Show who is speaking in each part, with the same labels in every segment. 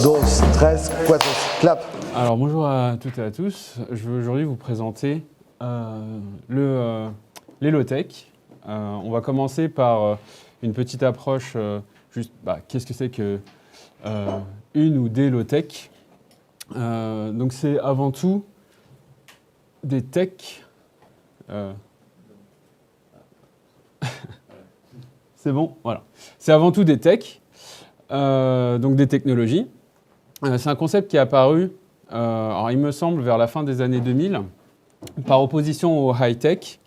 Speaker 1: dos, tres, cuatro, clap.
Speaker 2: Alors bonjour à toutes et à tous. Je vais aujourd'hui vous présenter les low-tech. On va commencer par une petite approche, qu'est-ce que c'est que une ou des low-tech. Donc c'est avant tout des tech. C'est bon, voilà. C'est avant tout des tech, donc des technologies. C'est un concept qui est apparu, alors il me semble, vers la fin des années 2000, par opposition au high-tech,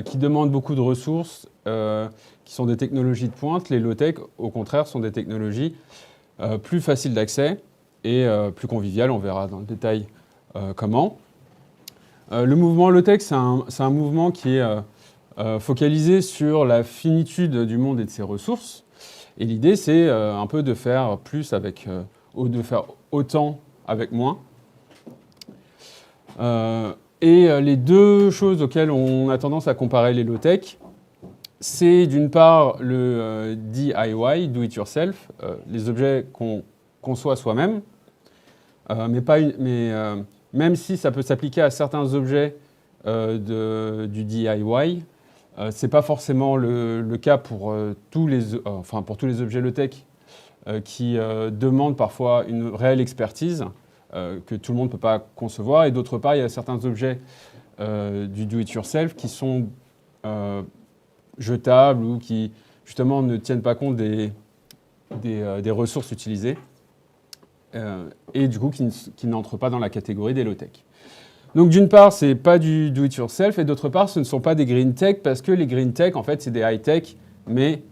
Speaker 2: qui demandent beaucoup de ressources, qui sont des technologies de pointe. Les low-tech, au contraire, sont des technologies plus faciles d'accès et plus conviviales. On verra dans le détail comment. Le mouvement low-tech, c'est un mouvement qui est focalisé sur la finitude du monde et de ses ressources. Et l'idée, c'est un peu de faire plus avec... ou de faire autant avec moins. Les deux choses auxquelles on a tendance à comparer les low-tech, c'est d'une part le DIY, do it yourself, les objets qu'on conçoit soi-même, même si ça peut s'appliquer à certains objets du DIY, c'est pas forcément le cas pour tous les objets low-tech qui demandent parfois une réelle expertise que tout le monde ne peut pas concevoir. Et d'autre part, il y a certains objets du do-it-yourself qui sont jetables ou qui, justement, ne tiennent pas compte des ressources utilisées et du coup, qui n'entrent pas dans la catégorie des low-tech. Donc, d'une part, ce n'est pas du do-it-yourself et d'autre part, ce ne sont pas des green tech parce que les green tech, en fait, c'est des high-tech, mais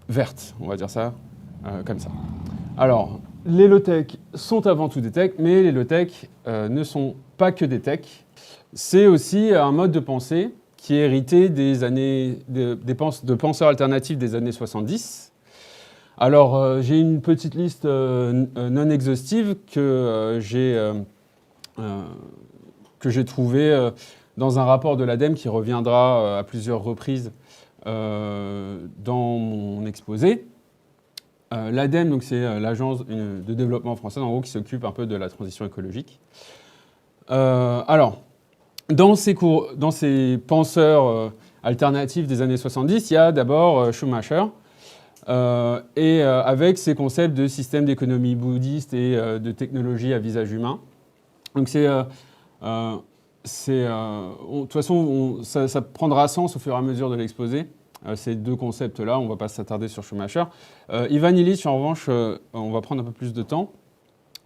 Speaker 2: vertes, on va dire ça comme ça. Alors, les low-tech sont avant tout des tech, mais les low-tech ne sont pas que des tech. C'est aussi un mode de pensée qui est hérité de penseurs alternatifs des années 70. Alors, j'ai une petite liste non exhaustive que j'ai trouvée dans un rapport de l'ADEME qui reviendra à plusieurs reprises dans mon exposé. L'ADEME, donc, c'est l'agence de développement française, en gros, qui s'occupe un peu de la transition écologique. Alors, dans ces penseurs alternatifs des années 70, il y a d'abord Schumacher, avec ses concepts de système d'économie bouddhiste et de technologie à visage humain. Donc, de toute façon, ça prendra sens au fur et à mesure de l'exposé. Ces deux concepts-là, on ne va pas s'attarder sur Schumacher. Ivan Illich, en revanche, on va prendre un peu plus de temps.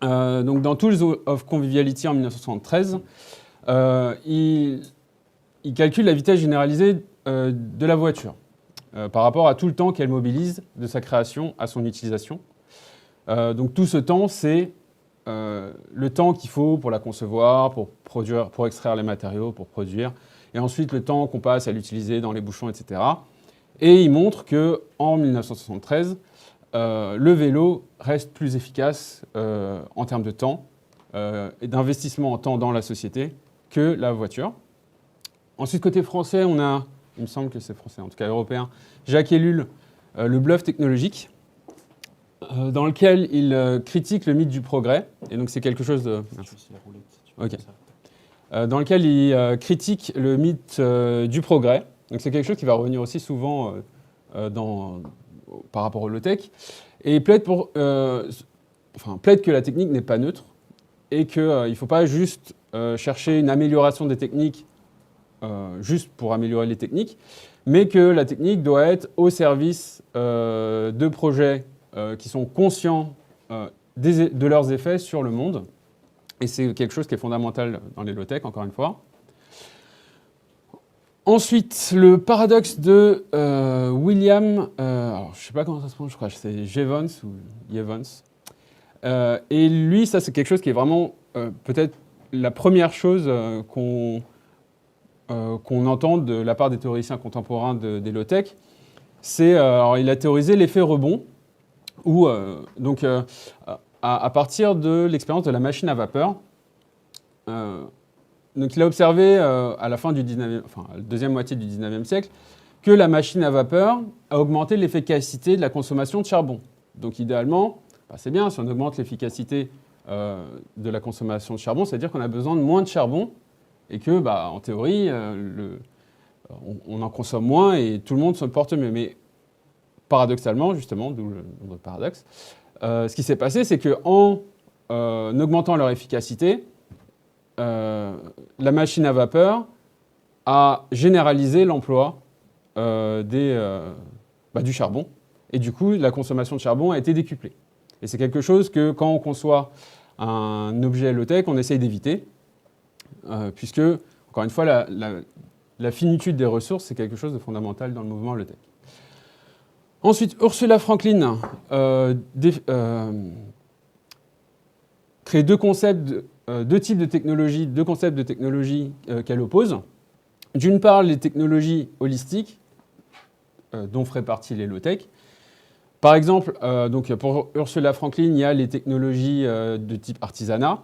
Speaker 2: Donc, dans Tools of Conviviality en 1973, il calcule la vitesse généralisée de la voiture par rapport à tout le temps qu'elle mobilise de sa création à son utilisation. Donc, tout ce temps, c'est le temps qu'il faut pour la concevoir, pour produire, pour extraire les matériaux, pour produire, et ensuite le temps qu'on passe à l'utiliser dans les bouchons, etc. Et il montre qu'en 1973, le vélo reste plus efficace en termes de temps et d'investissement en temps dans la société que la voiture. Ensuite, côté français, on a, il me semble que c'est français, en tout cas européen, Jacques Ellul, le bluff technologique, dans lequel il critique le mythe du progrès. Et donc c'est quelque chose de... Okay. Dans lequel il critique le mythe du progrès. Donc c'est quelque chose qui va revenir aussi souvent par rapport au low-tech. Et plaide que la technique n'est pas neutre et qu'il ne faut pas juste chercher une amélioration des techniques juste pour améliorer les techniques, mais que la technique doit être au service de projets qui sont conscients de leurs effets sur le monde. Et c'est quelque chose qui est fondamental dans les low-tech, encore une fois. Ensuite, le paradoxe de William, alors je ne sais pas comment ça se prononce, je crois que c'est Jevons ou Jevons. Et lui, ça c'est quelque chose qui est vraiment peut-être la première chose qu'on entend de la part des théoriciens contemporains des low-tech. Alors il a théorisé l'effet rebond, où à partir de l'expérience de la machine à vapeur, donc il a observé à la fin du la deuxième moitié du 19e siècle que la machine à vapeur a augmenté l'efficacité de la consommation de charbon. Donc idéalement, c'est bien, si on augmente l'efficacité de la consommation de charbon, c'est-à-dire qu'on a besoin de moins de charbon et que, en théorie, on en consomme moins et tout le monde se porte mieux. Mais paradoxalement, justement, d'où le paradoxe, ce qui s'est passé, c'est qu'en augmentant leur efficacité, la machine à vapeur a généralisé l'emploi du charbon. Et du coup, la consommation de charbon a été décuplée. Et c'est quelque chose que, quand on conçoit un objet low-tech, on essaye d'éviter, puisque, encore une fois, la finitude des ressources, c'est quelque chose de fondamental dans le mouvement low-tech. Ensuite, Ursula Franklin crée deux types de technologies, deux concepts de technologies qu'elle oppose. D'une part, les technologies holistiques, dont feraient partie les low-tech. Par exemple, donc pour Ursula Franklin, il y a les technologies de type artisanat.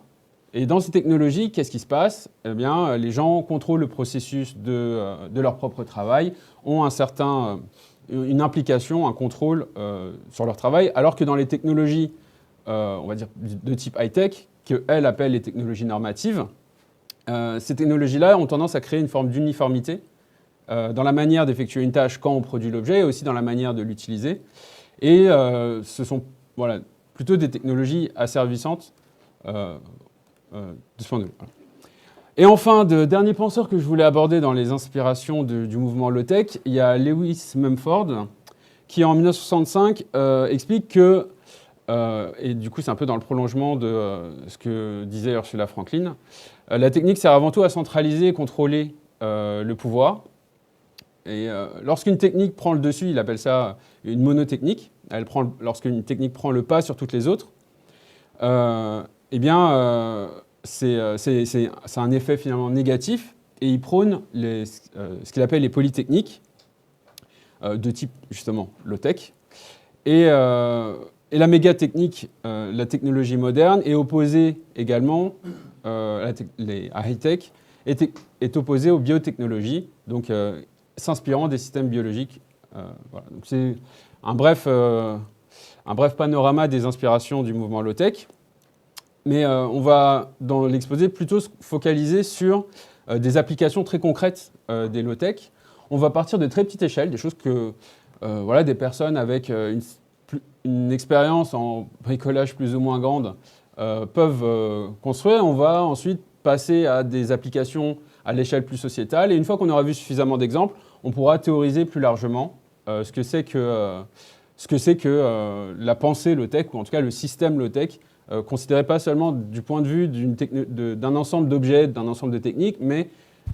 Speaker 2: Et dans ces technologies, qu'est-ce qui se passe? Eh bien, les gens contrôlent le processus de leur propre travail, ont une implication, un contrôle sur leur travail, alors que dans les technologies, on va dire, de type high-tech, qu'elle appelle les technologies normatives, ces technologies-là ont tendance à créer une forme d'uniformité dans la manière d'effectuer une tâche quand on produit l'objet et aussi dans la manière de l'utiliser. Et ce sont plutôt des technologies asservissantes de ce point de vue. Voilà. Et enfin, dernier penseur que je voulais aborder dans les inspirations du mouvement low-tech, il y a Lewis Mumford, qui en 1965 explique que, et du coup c'est un peu dans le prolongement de ce que disait Ursula Franklin, la technique sert avant tout à centraliser et contrôler le pouvoir. Et lorsqu'une technique prend le dessus, il appelle ça une monotechnique. Lorsqu'une technique prend le pas sur toutes les autres, c'est un effet finalement négatif. Et il prône ce qu'il appelle les polytechniques, de type justement low-tech. Et la mégatechnique, la technologie moderne, est opposée également à high-tech, est opposée aux biotechnologies. Donc, s'inspirant des systèmes biologiques. Voilà. Donc c'est un bref panorama des inspirations du mouvement low-tech. Mais on va, dans l'exposé, plutôt se focaliser sur des applications très concrètes des low-tech. On va partir de très petites échelles, des choses que des personnes avec une expérience en bricolage plus ou moins grande peuvent construire. On va ensuite passer à des applications à l'échelle plus sociétale. Et une fois qu'on aura vu suffisamment d'exemples, on pourra théoriser plus largement ce que c'est que la pensée low-tech, ou en tout cas le système low-tech, considéré pas seulement du point de vue d'un ensemble d'objets, d'un ensemble de techniques, mais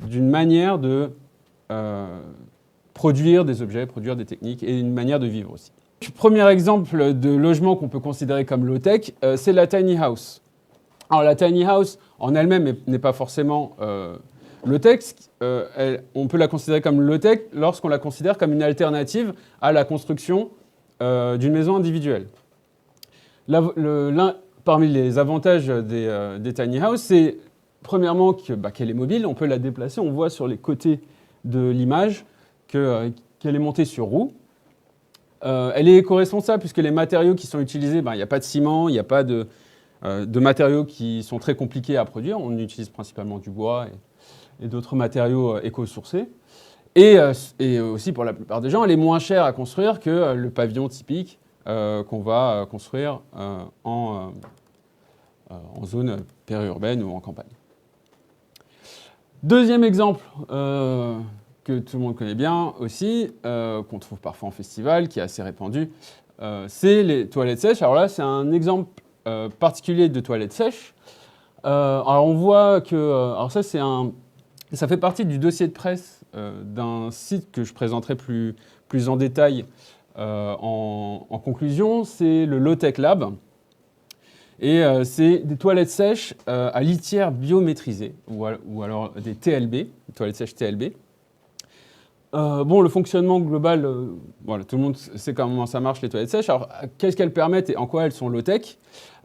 Speaker 2: d'une manière de produire des objets, produire des techniques, et une manière de vivre aussi. Le premier exemple de logement qu'on peut considérer comme low-tech, c'est la tiny house. Alors la tiny house, en elle-même, n'est pas forcément low-tech. On peut la considérer comme low-tech lorsqu'on la considère comme une alternative à la construction d'une maison individuelle. Parmi les avantages des tiny house, c'est premièrement qu'elle est mobile, on peut la déplacer. On voit sur les côtés de l'image qu'elle est montée sur roue. Elle est éco-responsable puisque les matériaux qui sont utilisés, il n'y a pas de ciment, il n'y a pas de matériaux qui sont très compliqués à produire. On utilise principalement du bois et d'autres matériaux éco-sourcés. Et aussi, pour la plupart des gens, elle est moins chère à construire que le pavillon typique qu'on va construire en zone périurbaine ou en campagne. Deuxième exemple que tout le monde connaît bien aussi, qu'on trouve parfois en festival, qui est assez répandu, c'est les toilettes sèches. Alors là, c'est un exemple particulier de toilettes sèches. Alors on voit que... alors ça fait partie du dossier de presse d'un site que je présenterai plus en détail en conclusion. C'est le Low-Tech Lab. Et c'est des toilettes sèches à litière biométrisée, ou alors des TLB, toilettes sèches TLB. Le fonctionnement global, tout le monde sait comment ça marche, les toilettes sèches. Alors, qu'est-ce qu'elles permettent et en quoi elles sont low-tech?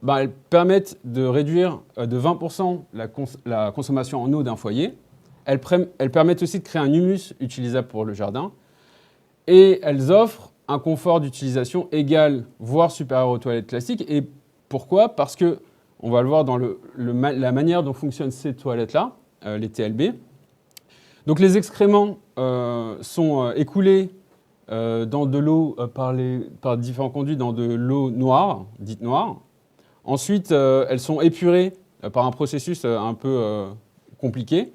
Speaker 2: Elles permettent de réduire de 20% la consommation en eau d'un foyer. Elles permettent aussi de créer un humus utilisable pour le jardin. Et elles offrent un confort d'utilisation égal, voire supérieur aux toilettes classiques. Et Pourquoi? Parce que, on va le voir dans la manière dont fonctionnent ces toilettes-là, les TLB. Donc les excréments sont écoulés dans de l'eau par différents conduits dans de l'eau noire, dite noire. Ensuite, elles sont épurées par un processus un peu compliqué.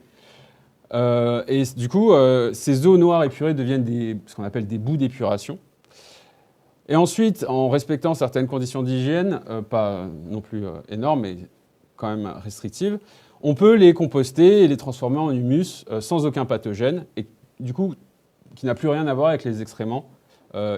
Speaker 2: Et du coup, ces eaux noires épurées deviennent ce qu'on appelle des boues d'épuration. Et ensuite, en respectant certaines conditions d'hygiène, pas non plus énormes, mais quand même restrictives, on peut les composter et les transformer en humus sans aucun pathogène, et du coup, qui n'a plus rien à voir avec les excréments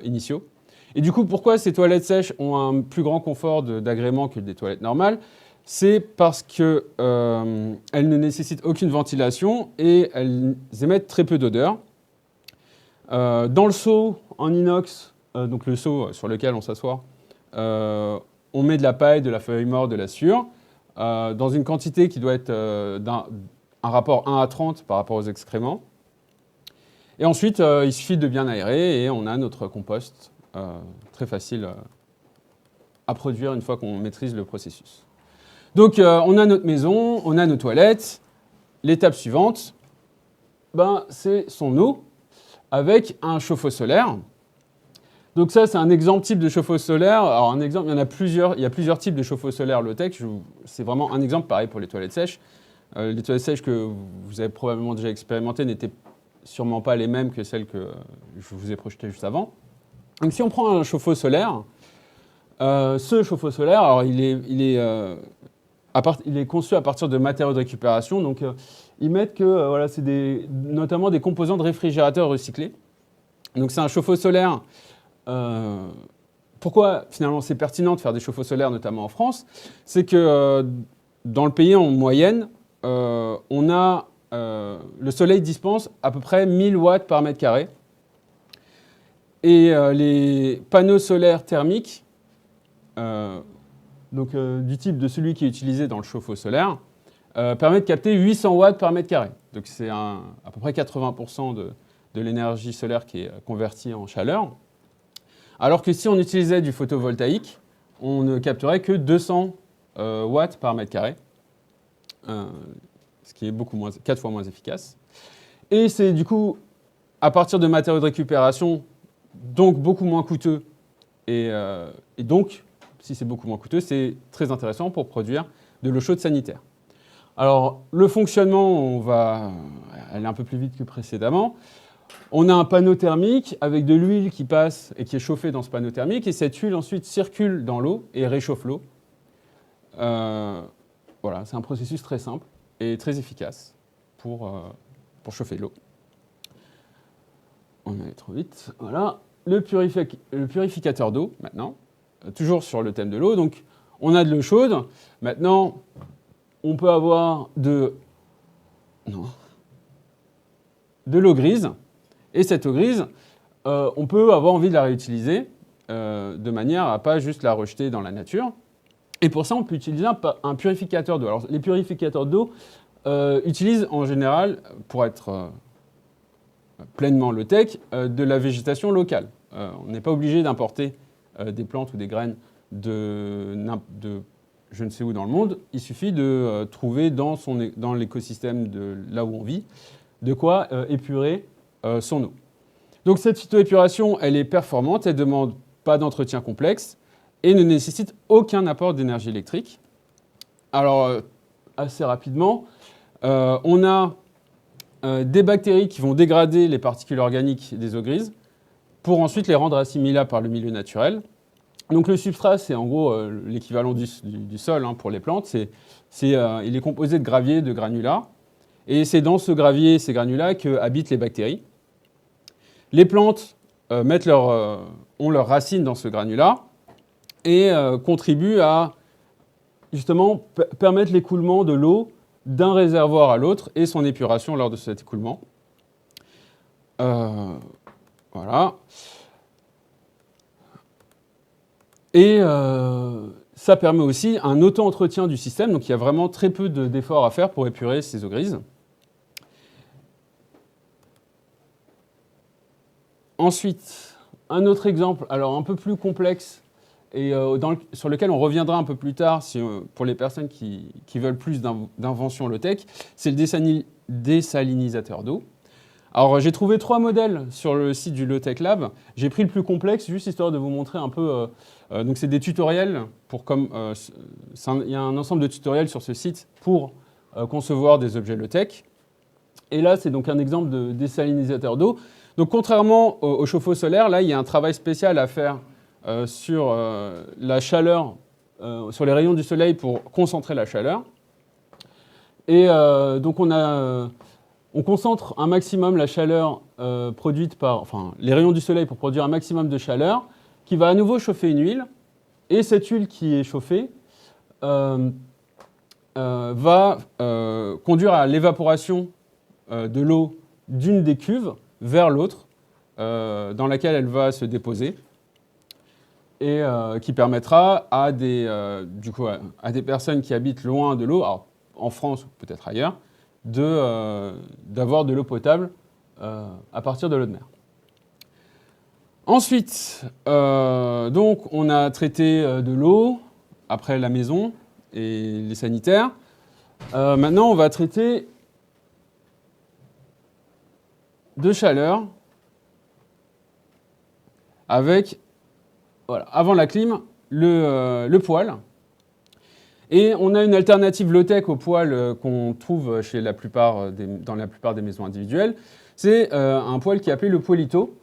Speaker 2: initiaux. Et du coup, pourquoi ces toilettes sèches ont un plus grand confort d'agrément que des toilettes normales? C'est parce qu'elles ne nécessitent aucune ventilation et elles émettent très peu d'odeur. Dans le seau en inox, donc le seau sur lequel on s'assoit, on met de la paille, de la feuille morte, de la sueur, dans une quantité qui doit être un rapport 1 à 30 par rapport aux excréments. Et ensuite, il suffit de bien aérer et on a notre compost très facile à produire une fois qu'on maîtrise le processus. Donc, on a notre maison, on a nos toilettes. L'étape suivante, c'est son eau avec un chauffe-eau solaire. Donc ça, c'est un exemple type de chauffe-eau solaire. Alors un exemple, il y a plusieurs types de chauffe-eau solaire low-tech. C'est vraiment un exemple pareil pour les toilettes sèches. Les toilettes sèches que vous avez probablement déjà expérimentées n'étaient sûrement pas les mêmes que celles que je vous ai projetées juste avant. Donc si on prend un chauffe-eau solaire, ce chauffe-eau solaire, alors il est conçu à partir de matériaux de récupération. Donc ils mettent que voilà, c'est notamment des composants de réfrigérateurs recyclés. Donc c'est un chauffe-eau solaire. Pourquoi finalement c'est pertinent de faire des chauffe-eau solaires, notamment en France? C'est que dans le pays en moyenne, le soleil dispense à peu près 1000 watts par mètre carré. Et les panneaux solaires thermiques, du type de celui qui est utilisé dans le chauffe-eau solaire, permet de capter 800 watts par mètre carré. Donc c'est à peu près 80% de l'énergie solaire qui est convertie en chaleur. Alors que si on utilisait du photovoltaïque, on ne capterait que 200 watts par mètre carré, ce qui est 4 fois moins efficace. Et c'est du coup, à partir de matériaux de récupération, donc beaucoup moins coûteux, et donc, si c'est beaucoup moins coûteux, c'est très intéressant pour produire de l'eau chaude sanitaire. Alors, le fonctionnement, on va aller un peu plus vite que précédemment. On a un panneau thermique avec de l'huile qui passe et qui est chauffée dans ce panneau thermique, et cette huile ensuite circule dans l'eau et réchauffe l'eau. Voilà, c'est un processus très simple et très efficace pour chauffer l'eau. On allait trop vite. Voilà. Le purificateur d'eau, maintenant, toujours sur le thème de l'eau. Donc, on a de l'eau chaude. Maintenant, on peut avoir de l'eau grise. Et cette eau grise, on peut avoir envie de la réutiliser de manière à ne pas juste la rejeter dans la nature. Et pour ça, on peut utiliser un purificateur d'eau. Alors, les purificateurs d'eau utilisent en général, pour être pleinement low-tech, de la végétation locale. On n'est pas obligé d'importer des plantes ou des graines de je ne sais où dans le monde. Il suffit de trouver dans l'écosystème de là où on vit de quoi épurer son eau. Donc cette phytoépuration, elle est performante, elle ne demande pas d'entretien complexe et ne nécessite aucun apport d'énergie électrique. Alors, assez rapidement, on a des bactéries qui vont dégrader les particules organiques des eaux grises pour ensuite les rendre assimilables par le milieu naturel. Donc le substrat, c'est en gros l'équivalent du sol pour les plantes. Il est composé de gravier, de granulats. Et c'est dans ce gravier et ces granulats qu'habitent les bactéries. Les plantes ont leurs racines dans ce granulat et contribuent à justement permettre l'écoulement de l'eau d'un réservoir à l'autre et son épuration lors de cet écoulement. Voilà. Et ça permet aussi un auto-entretien du système. Donc il y a vraiment très peu d'efforts à faire pour épurer ces eaux grises. Ensuite, un autre exemple, alors un peu plus complexe, et sur lequel on reviendra un peu plus tard pour les personnes qui veulent plus d'inventions low-tech, c'est le désalinisateur d'eau. Alors j'ai trouvé 3 modèles sur le site du Low-Tech Lab. J'ai pris le plus complexe, juste histoire de vous montrer un peu. Donc c'est des tutoriels, il y a un ensemble de tutoriels sur ce site pour concevoir des objets low-tech. Et là, c'est donc un exemple de désalinisateur d'eau. Donc contrairement au chauffe-eau solaire, là, il y a un travail spécial à faire sur la chaleur, sur les rayons du soleil pour concentrer la chaleur. Et donc on concentre un maximum la chaleur produite par les rayons du soleil pour produire un maximum de chaleur qui va à nouveau chauffer une huile. Et cette huile qui est chauffée va conduire à l'évaporation de l'eau d'une des cuves vers l'autre dans laquelle elle va se déposer et qui permettra à des personnes qui habitent loin de l'eau, en France ou peut-être ailleurs, d'avoir de l'eau potable à partir de l'eau de mer. Ensuite, donc, on a traité de l'eau après la maison et les sanitaires. Maintenant, on va traiter de chaleur avec, avant la clim, le poêle. Et on a une alternative low-tech au poêle qu'on trouve dans la plupart des maisons individuelles. C'est un poêle qui est appelé le Poelito.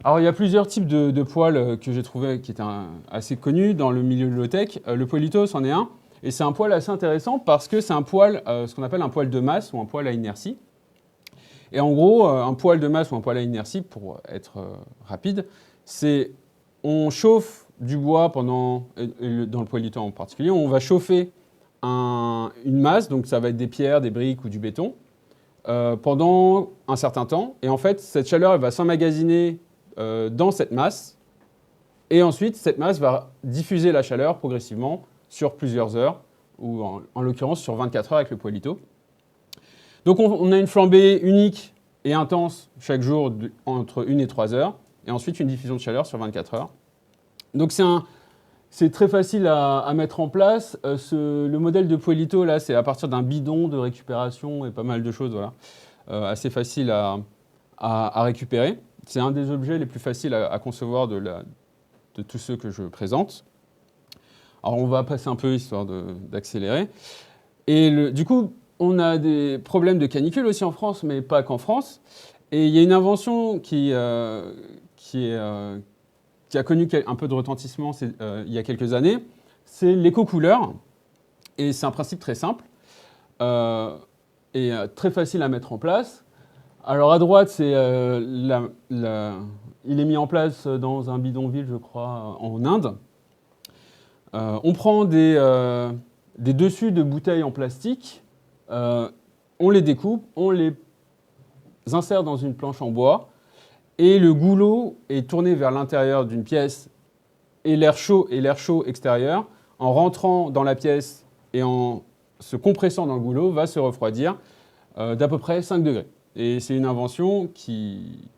Speaker 2: Alors, il y a plusieurs types de poêles que j'ai trouvé qui étaient assez connus dans le milieu low-tech. Le Poelito, c'en est un. Et c'est un poêle assez intéressant parce que c'est un poêle, ce qu'on appelle un poêle de masse ou un poêle à inertie. Et en gros, un poêle de masse ou un poêle à inertie, pour être rapide, c'est on chauffe du bois dans le Poelito en particulier, on va chauffer une masse, donc ça va être des pierres, des briques ou du béton, pendant un certain temps. Et en fait, cette chaleur elle va s'emmagasiner dans cette masse. Et ensuite, cette masse va diffuser la chaleur progressivement sur plusieurs heures, ou en l'occurrence sur 24 heures avec le Poelito. Donc on a une flambée unique et intense chaque jour entre 1 et 3 heures, et ensuite une diffusion de chaleur sur 24 heures. Donc c'est très facile à mettre en place. Le modèle de Poelito, là, c'est à partir d'un bidon de récupération et pas mal de choses, voilà, assez facile à récupérer. C'est un des objets les plus faciles à concevoir de tous ceux que je présente. Alors on va passer un peu histoire d'accélérer. Et du coup, on a des problèmes de canicule aussi en France, mais pas qu'en France. Et il y a une invention qui a connu un peu de retentissement il y a quelques années, c'est l'éco-couleur. Et c'est un principe très simple et très facile à mettre en place. Alors à droite, il est mis en place dans un bidonville, je crois, en Inde. On prend des dessus de bouteilles en plastique, on les découpe, on les insère dans une planche en bois, et le goulot est tourné vers l'intérieur d'une pièce et l'air chaud extérieur, en rentrant dans la pièce et en se compressant dans le goulot, va se refroidir d'à peu près 5 degrés. Et c'est une invention qui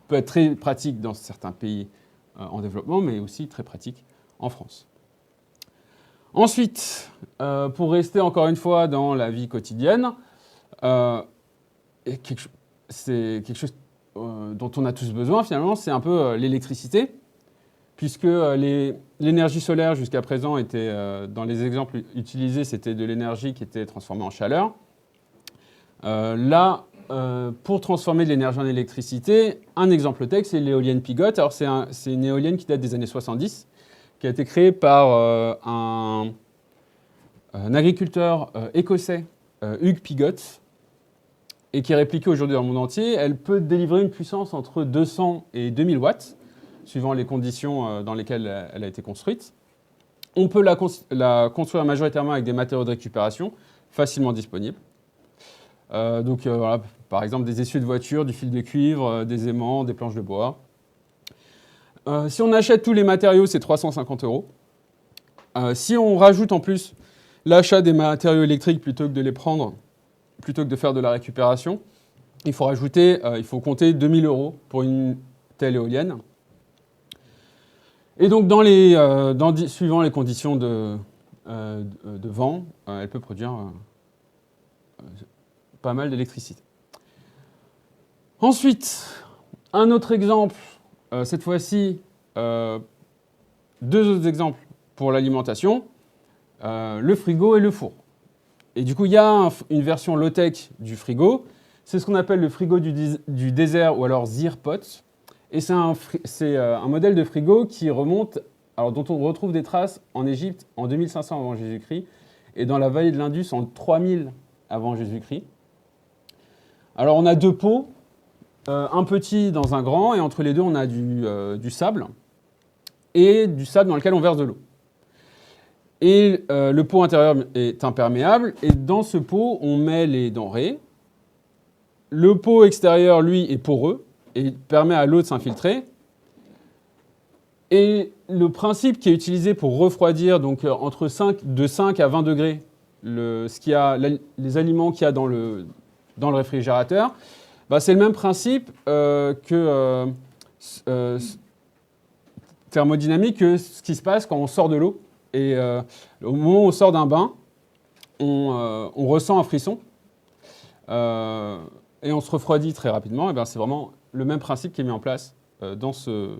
Speaker 2: peut être très pratique dans certains pays en développement, mais aussi très pratique en France. Ensuite, pour rester encore une fois dans la vie quotidienne, c'est quelque chose dont on a tous besoin finalement, c'est un peu l'électricité, puisque l'énergie solaire jusqu'à présent était, dans les exemples utilisés, c'était de l'énergie qui était transformée en chaleur. Là, pour transformer de l'énergie en électricité, un exemple tech, c'est l'éolienne Pigot. Alors c'est une éolienne qui date des années 70, qui a été créée par un agriculteur écossais, Hugh Pigot, et qui est répliquée aujourd'hui dans le monde entier. Elle peut délivrer une puissance entre 200 et 2000 watts, suivant les conditions dans lesquelles elle a été construite. On peut la construire majoritairement avec des matériaux de récupération facilement disponibles. Voilà, par exemple des essieux de voiture, du fil de cuivre, des aimants, des planches de bois. Si on achète tous les matériaux, c'est 350 €. Si on rajoute en plus l'achat des matériaux électriques plutôt que de les prendre, plutôt que de faire de la récupération, il faut compter 2000 € pour une telle éolienne. Et donc, suivant les conditions de vent, elle peut produire pas mal d'électricité. Ensuite, un autre exemple, cette fois-ci, deux autres exemples pour l'alimentation, le frigo et le four. Et du coup, il y a une version low-tech du frigo. C'est ce qu'on appelle le frigo du désert ou alors Zeerpot. Et c'est un modèle de frigo qui remonte, alors dont on retrouve des traces en Égypte en 2500 avant Jésus-Christ et dans la vallée de l'Indus en 3000 avant Jésus-Christ. Alors on a deux pots, un petit dans un grand, et entre les deux on a du sable, et du sable dans lequel on verse de l'eau. Et le pot intérieur est imperméable, et dans ce pot, on met les denrées. Le pot extérieur, lui, est poreux, et permet à l'eau de s'infiltrer. Et le principe qui est utilisé pour refroidir, donc de 5 à 20 degrés, les aliments qu'il y a dans le réfrigérateur, bah, c'est le même principe thermodynamique que ce qui se passe quand on sort de l'eau. Et au moment où on sort d'un bain, on ressent un frisson et on se refroidit très rapidement. Et bien, c'est vraiment le même principe qui est mis en place dans ce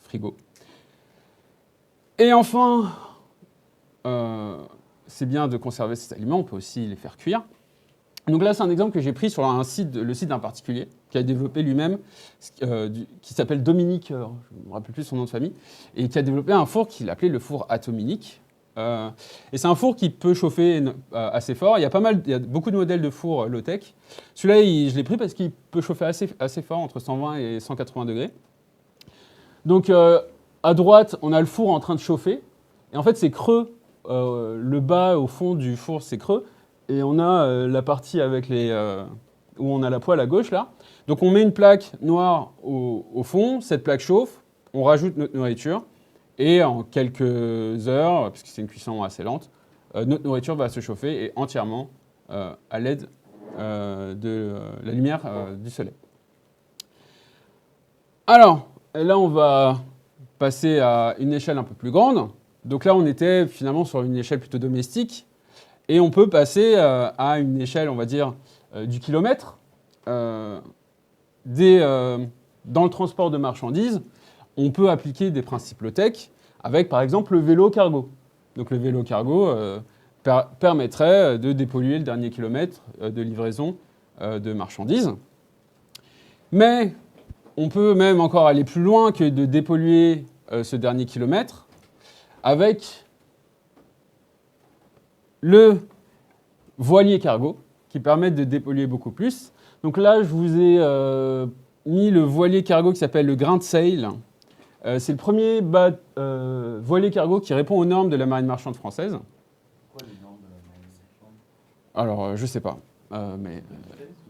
Speaker 2: frigo. Et enfin, c'est bien de conserver ces aliments, on peut aussi les faire cuire. Donc là, c'est un exemple que j'ai pris sur le site d'un particulier qui a développé lui-même, qui s'appelle Dominique, je ne me rappelle plus son nom de famille, et qui a développé un four qu'il appelait le four atominique. Et c'est un four qui peut chauffer assez fort. Il y a beaucoup de modèles de fours low-tech. Celui-là, je l'ai pris parce qu'il peut chauffer assez fort, entre 120 et 180 degrés. Donc, à droite, on a le four en train de chauffer. Et en fait, c'est creux. Le bas, au fond du four, c'est creux. Et on a la partie avec où on a la poêle à gauche, là. Donc, on met une plaque noire au fond. Cette plaque chauffe. On rajoute notre nourriture. Et en quelques heures, puisque c'est une cuisson assez lente, notre nourriture va se chauffer et entièrement à l'aide de la lumière du soleil. Alors, là, on va passer à une échelle un peu plus grande. Donc là, on était finalement sur une échelle plutôt domestique. Et on peut passer à une échelle, on va dire, du kilomètre. Dans le transport de marchandises, on peut appliquer des principes low-tech avec, par exemple, le vélo cargo. Donc le vélo cargo permettrait de dépolluer le dernier kilomètre de livraison de marchandises. Mais on peut même encore aller plus loin que de dépolluer ce dernier kilomètre avec le voilier cargo qui permet de dépolluer beaucoup plus. Donc là, je vous ai mis le voilier cargo qui s'appelle le grain de sail. C'est le premier voilier cargo qui répond aux normes de la marine marchande française.
Speaker 3: Pourquoi les normes de la marine marchande ?
Speaker 2: Alors, je sais pas.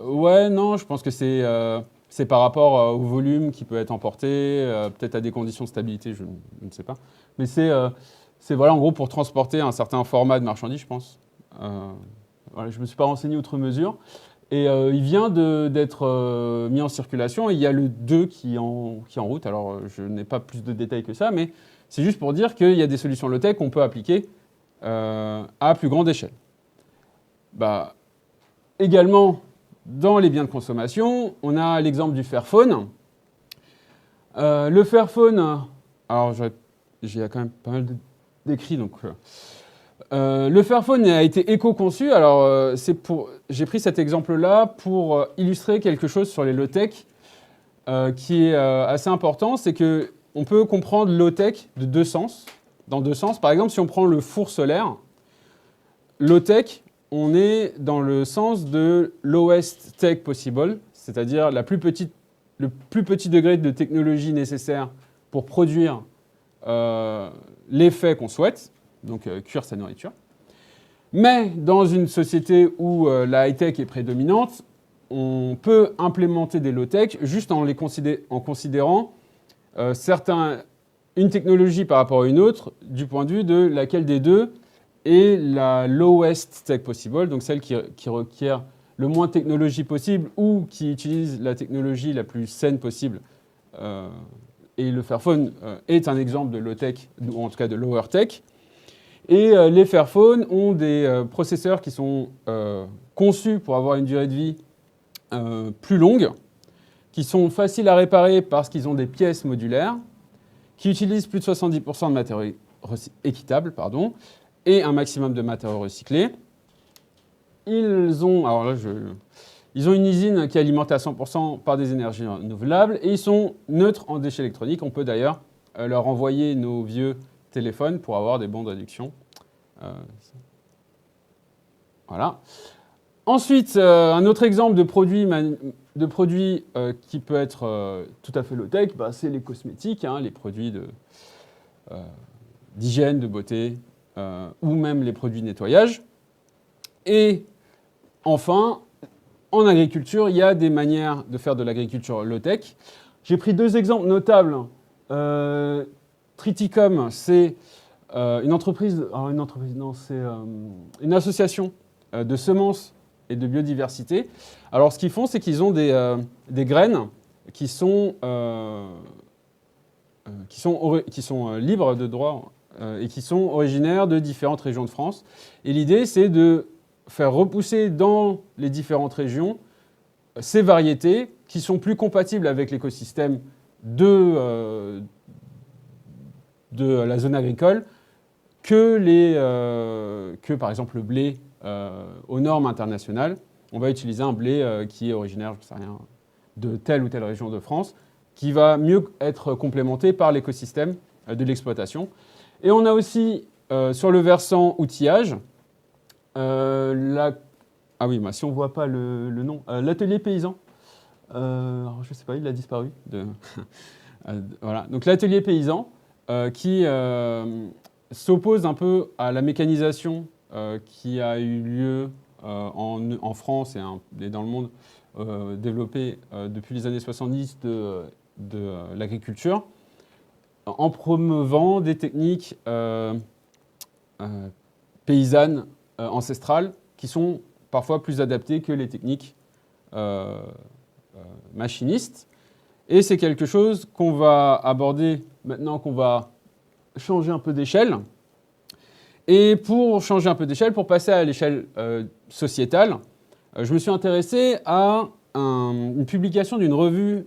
Speaker 2: Ouais, non, je pense que c'est par rapport au volume qui peut être emporté, peut-être à des conditions de stabilité, je ne sais pas. Mais c'est voilà, en gros pour transporter un certain format de marchandises, je pense. Voilà, je ne me suis pas renseigné outre mesure. Et il vient d'être mis en circulation. Et il y a le 2 qui est en route. Alors, je n'ai pas plus de détails que ça, mais c'est juste pour dire qu'il y a des solutions low-tech qu'on peut appliquer à plus grande échelle. Bah, également, dans les biens de consommation, on a l'exemple du Fairphone. Le Fairphone, alors j'ai quand même pas mal d'écrits, donc... le Fairphone a été éco-conçu. Alors, j'ai pris cet exemple-là pour illustrer quelque chose sur les low-tech qui est assez important. C'est qu'on peut comprendre low-tech dans deux sens. Par exemple, si on prend le four solaire, low-tech, on est dans le sens de lowest tech possible, c'est-à-dire le plus petit degré de technologie nécessaire pour produire l'effet qu'on souhaite. Donc cuire sa nourriture. Mais dans une société où la high-tech est prédominante, on peut implémenter des low-tech juste en considérant une technologie par rapport à une autre du point de vue de laquelle des deux est la lowest tech possible, donc celle qui requiert le moins de technologie possible ou qui utilise la technologie la plus saine possible et le Fairphone est un exemple de low-tech, ou en tout cas de lower-tech. Et les Fairphones ont des processeurs qui sont conçus pour avoir une durée de vie plus longue, qui sont faciles à réparer parce qu'ils ont des pièces modulaires, qui utilisent plus de 70% de matériaux équitables, et un maximum de matériaux recyclés. Ils ont une usine qui est alimentée à 100% par des énergies renouvelables et ils sont neutres en déchets électroniques. On peut d'ailleurs leur envoyer nos vieux téléphones pour avoir des bons de réduction. Voilà. Ensuite, un autre exemple de produit qui peut être tout à fait low-tech, c'est les cosmétiques, les produits d'hygiène, de beauté, ou même les produits de nettoyage. Et enfin, en agriculture, il y a des manières de faire de l'agriculture low-tech. J'ai pris deux exemples notables. Triticum, c'est une association de semences et de biodiversité. Alors, ce qu'ils font, c'est qu'ils ont des graines qui sont libres de droit et qui sont originaires de différentes régions de France. Et l'idée, c'est de faire repousser dans les différentes régions ces variétés qui sont plus compatibles avec l'écosystème de la zone agricole que par exemple le blé aux normes internationales. On va utiliser un blé qui est originaire, je ne sais rien, de telle ou telle région de France, qui va mieux être complémenté par l'écosystème de l'exploitation. Et on a aussi, sur le versant outillage, si on ne voit pas le nom, l'atelier paysan. Je ne sais pas, il a disparu. Voilà. Donc l'atelier paysan qui s'oppose un peu à la mécanisation qui a eu lieu en France et dans le monde développé depuis les années 70 de l'agriculture, en promouvant des techniques paysannes ancestrales qui sont parfois plus adaptées que les techniques machinistes. Et c'est quelque chose qu'on va aborder maintenant qu'on va changer un peu d'échelle. Et pour changer un peu d'échelle, pour passer à l'échelle sociétale, je me suis intéressé à une publication d'une revue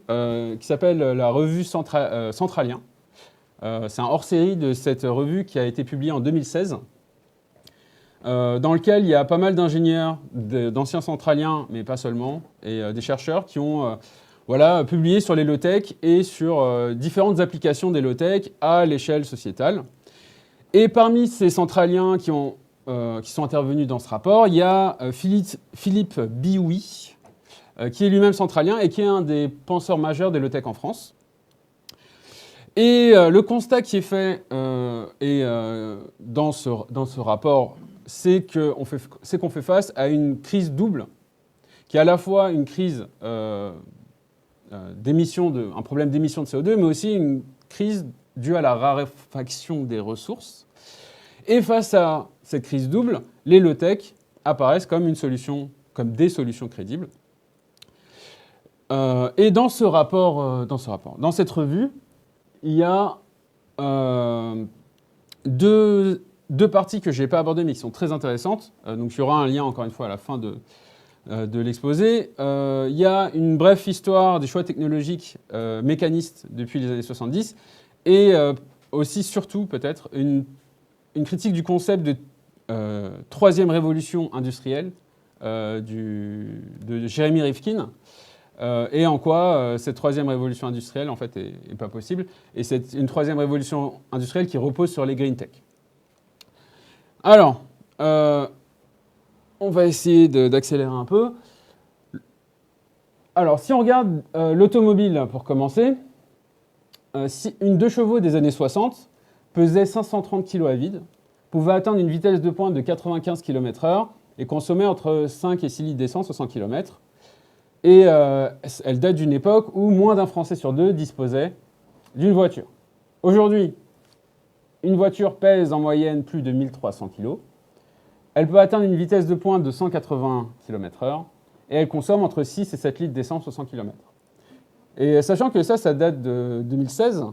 Speaker 2: qui s'appelle la revue Centralien. C'est un hors-série de cette revue qui a été publiée en 2016, dans lequel il y a pas mal d'ingénieurs, d'anciens centraliens, mais pas seulement, et des chercheurs qui ont publié sur les low-tech et sur différentes applications des low-tech à l'échelle sociétale. Et parmi ces centraliens qui sont intervenus dans ce rapport, il y a Philippe Bioui, qui est lui-même centralien et qui est un des penseurs majeurs des low-tech en France. Et le constat qui est fait dans ce rapport, c'est qu'on fait face à une crise double, qui est à la fois une crise un problème d'émission de CO2, mais aussi une crise due à la raréfaction des ressources. Et face à cette crise double, les low-tech apparaissent comme des solutions crédibles. Et dans cette revue, il y a deux parties que je n'ai pas abordées, mais qui sont très intéressantes. Donc il y aura un lien, encore une fois, à la fin de l'exposé. Il y a une brève histoire des choix technologiques mécanistes depuis les années 70 et aussi, surtout, peut-être, une critique du concept de troisième révolution industrielle de Jeremy Rifkin et en quoi cette troisième révolution industrielle, en fait, est pas possible. Et c'est une troisième révolution industrielle qui repose sur les green tech. Alors, on va essayer d'accélérer un peu. Alors, si on regarde l'automobile, pour commencer, une 2 chevaux des années 60 pesait 530 kg à vide, pouvait atteindre une vitesse de pointe de 95 km/h et consommait entre 5 et 6 litres d'essence au 100 km. Et elle date d'une époque où moins d'un Français sur deux disposait d'une voiture. Aujourd'hui, une voiture pèse en moyenne plus de 1300 kg. Elle peut atteindre une vitesse de pointe de 180 km/h et elle consomme entre 6 et 7 litres d'essence au 100 km. Et sachant que ça date de 2016.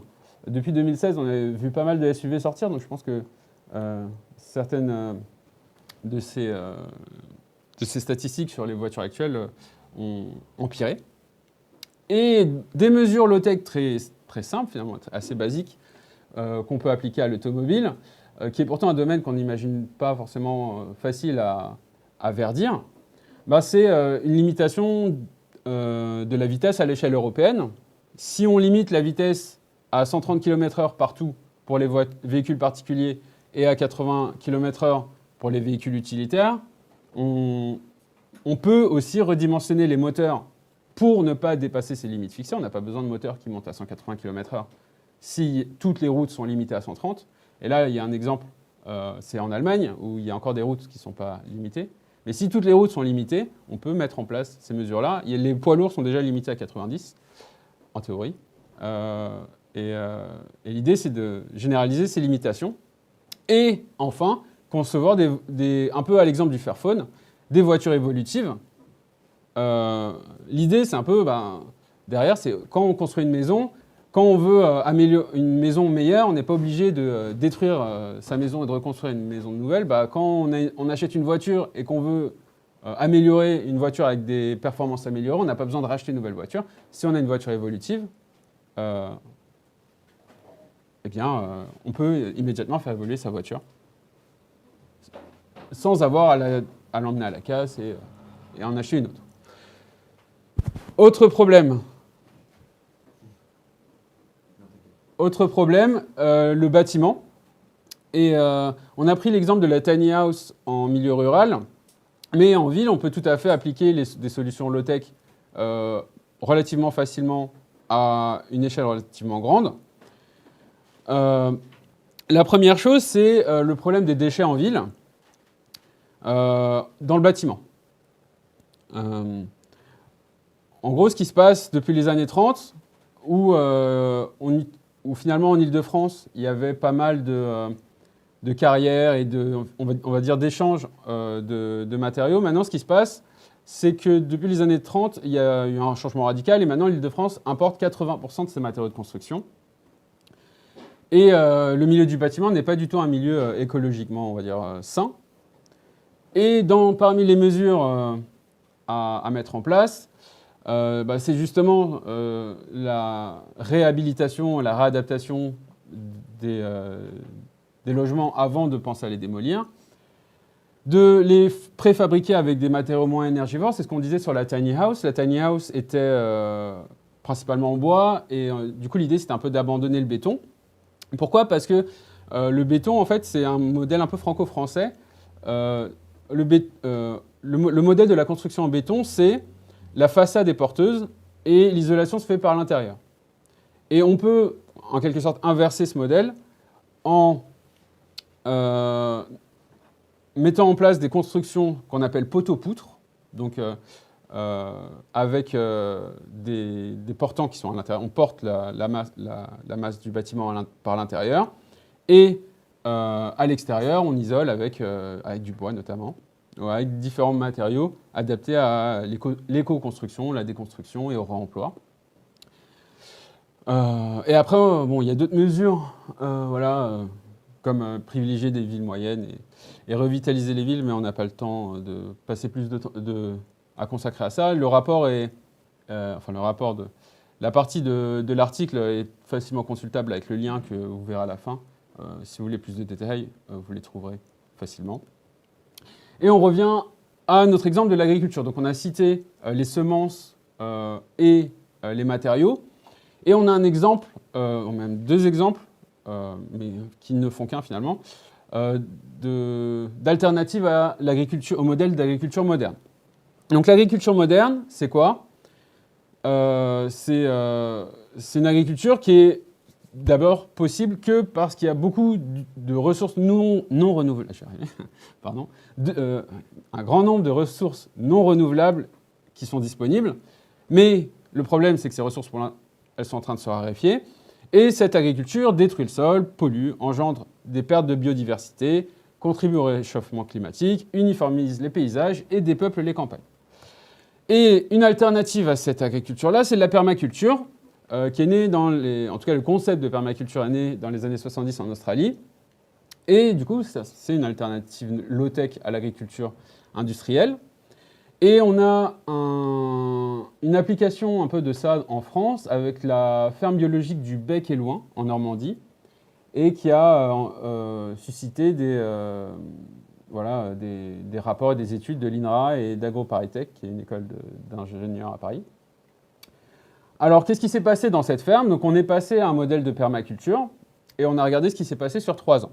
Speaker 2: Depuis 2016, on a vu pas mal de SUV sortir, donc je pense que certaines de ces statistiques sur les voitures actuelles ont empiré. Et des mesures low-tech très, très simples, finalement, assez basiques, qu'on peut appliquer à l'automobile, qui est pourtant un domaine qu'on n'imagine pas forcément facile à verdir, bah, c'est une limitation de la vitesse à l'échelle européenne. Si on limite la vitesse à 130 km/h partout pour les véhicules particuliers et à 80 km/h pour les véhicules utilitaires, on peut aussi redimensionner les moteurs pour ne pas dépasser ces limites fixées. On n'a pas besoin de moteurs qui montent à 180 km/h si toutes les routes sont limitées à 130. Et là, il y a un exemple, c'est en Allemagne, où il y a encore des routes qui ne sont pas limitées. Mais si toutes les routes sont limitées, on peut mettre en place ces mesures-là. Les poids lourds sont déjà limités à 90, en théorie. Et l'idée, c'est de généraliser ces limitations. Et enfin, concevoir un peu à l'exemple du Fairphone, des voitures évolutives. L'idée, c'est un peu, derrière, c'est quand on construit une maison, quand on veut améliorer une maison meilleure, on n'est pas obligé de détruire sa maison et de reconstruire une maison nouvelle. Quand on achète une voiture et qu'on veut améliorer une voiture avec des performances améliorées, on n'a pas besoin de racheter une nouvelle voiture. Si on a une voiture évolutive, on peut immédiatement faire évoluer sa voiture sans avoir à l'emmener à la casse et en acheter une autre. Autre problème, le bâtiment. Et on a pris l'exemple de la tiny house en milieu rural, mais en ville, on peut tout à fait appliquer des solutions low-tech relativement facilement à une échelle relativement grande. La première chose, c'est le problème des déchets en ville dans le bâtiment. En gros, ce qui se passe depuis les années 30, où finalement en Ile-de-France, il y avait pas mal de carrières et on va dire d'échanges de matériaux. Maintenant, ce qui se passe, c'est que depuis les années 30, il y a eu un changement radical et maintenant l'Île-de-France importe 80% de ses matériaux de construction. Et le milieu du bâtiment n'est pas du tout un milieu écologiquement, on va dire, sain. Et parmi les mesures à mettre en place, c'est justement la réhabilitation, la réadaptation des logements avant de penser à les démolir, de les préfabriquer avec des matériaux moins énergivores. C'est ce qu'on disait sur la tiny house. La tiny house était principalement en bois et du coup l'idée c'était un peu d'abandonner le béton. Pourquoi ? Parce que le béton en fait c'est un modèle un peu franco-français. Le modèle de la construction en béton c'est la façade est porteuse et l'isolation se fait par l'intérieur. Et on peut, en quelque sorte, inverser ce modèle en mettant en place des constructions qu'on appelle poteaux-poutres, donc avec des portants qui sont à l'intérieur. On porte la masse du bâtiment par l'intérieur et à l'extérieur, on isole avec du bois notamment. Avec différents matériaux adaptés à l'éco-construction, la déconstruction et au réemploi. Et après, il y a d'autres mesures, comme privilégier des villes moyennes et revitaliser les villes, mais on n'a pas le temps de passer plus de temps à consacrer à ça. La partie de l'article est facilement consultable avec le lien que vous verrez à la fin. Si vous voulez plus de détails, vous les trouverez facilement. Et on revient à notre exemple de l'agriculture. Donc on a cité les semences et les matériaux. Et on a un exemple, même deux exemples, mais qui ne font qu'un finalement, d'alternative à l'agriculture, au modèle d'agriculture moderne. Donc l'agriculture moderne, c'est quoi ? C'est une agriculture qui est d'abord possible que parce qu'il y a beaucoup de ressources non renouvelables. Pardon. Un grand nombre de ressources non renouvelables qui sont disponibles. Mais le problème, c'est que ces ressources, elles sont en train de se raréfier. Et cette agriculture détruit le sol, pollue, engendre des pertes de biodiversité, contribue au réchauffement climatique, uniformise les paysages et dépeuple les campagnes. Et une alternative à cette agriculture-là, c'est de la permaculture, qui est née en tout cas le concept de permaculture est né dans les années 70 en Australie. Et du coup, c'est une alternative low-tech à l'agriculture industrielle. Et on a une application un peu de ça en France avec la ferme biologique du Bec et Loing en Normandie et qui a suscité des rapports et des études de l'INRA et d'AgroParisTech, qui est une école d'ingénieurs à Paris. Alors, qu'est-ce qui s'est passé dans cette ferme? Donc, on est passé à un modèle de permaculture et on a regardé ce qui s'est passé sur 3 ans.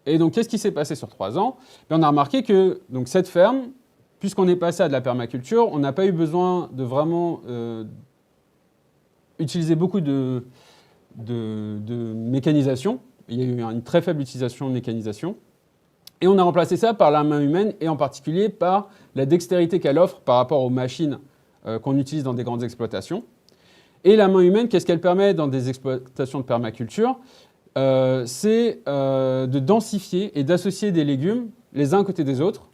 Speaker 2: Et donc, qu'est-ce qui s'est passé sur 3 ans? On a remarqué que donc, cette ferme, puisqu'on est passé à de la permaculture, on n'a pas eu besoin de vraiment utiliser beaucoup de mécanisation. Il y a eu une très faible utilisation de mécanisation. Et on a remplacé ça par la main humaine et en particulier par la dextérité qu'elle offre par rapport aux machines qu'on utilise dans des grandes exploitations. Et la main humaine, qu'est-ce qu'elle permet dans des exploitations de permaculture? C'est de densifier et d'associer des légumes les uns à côté des autres.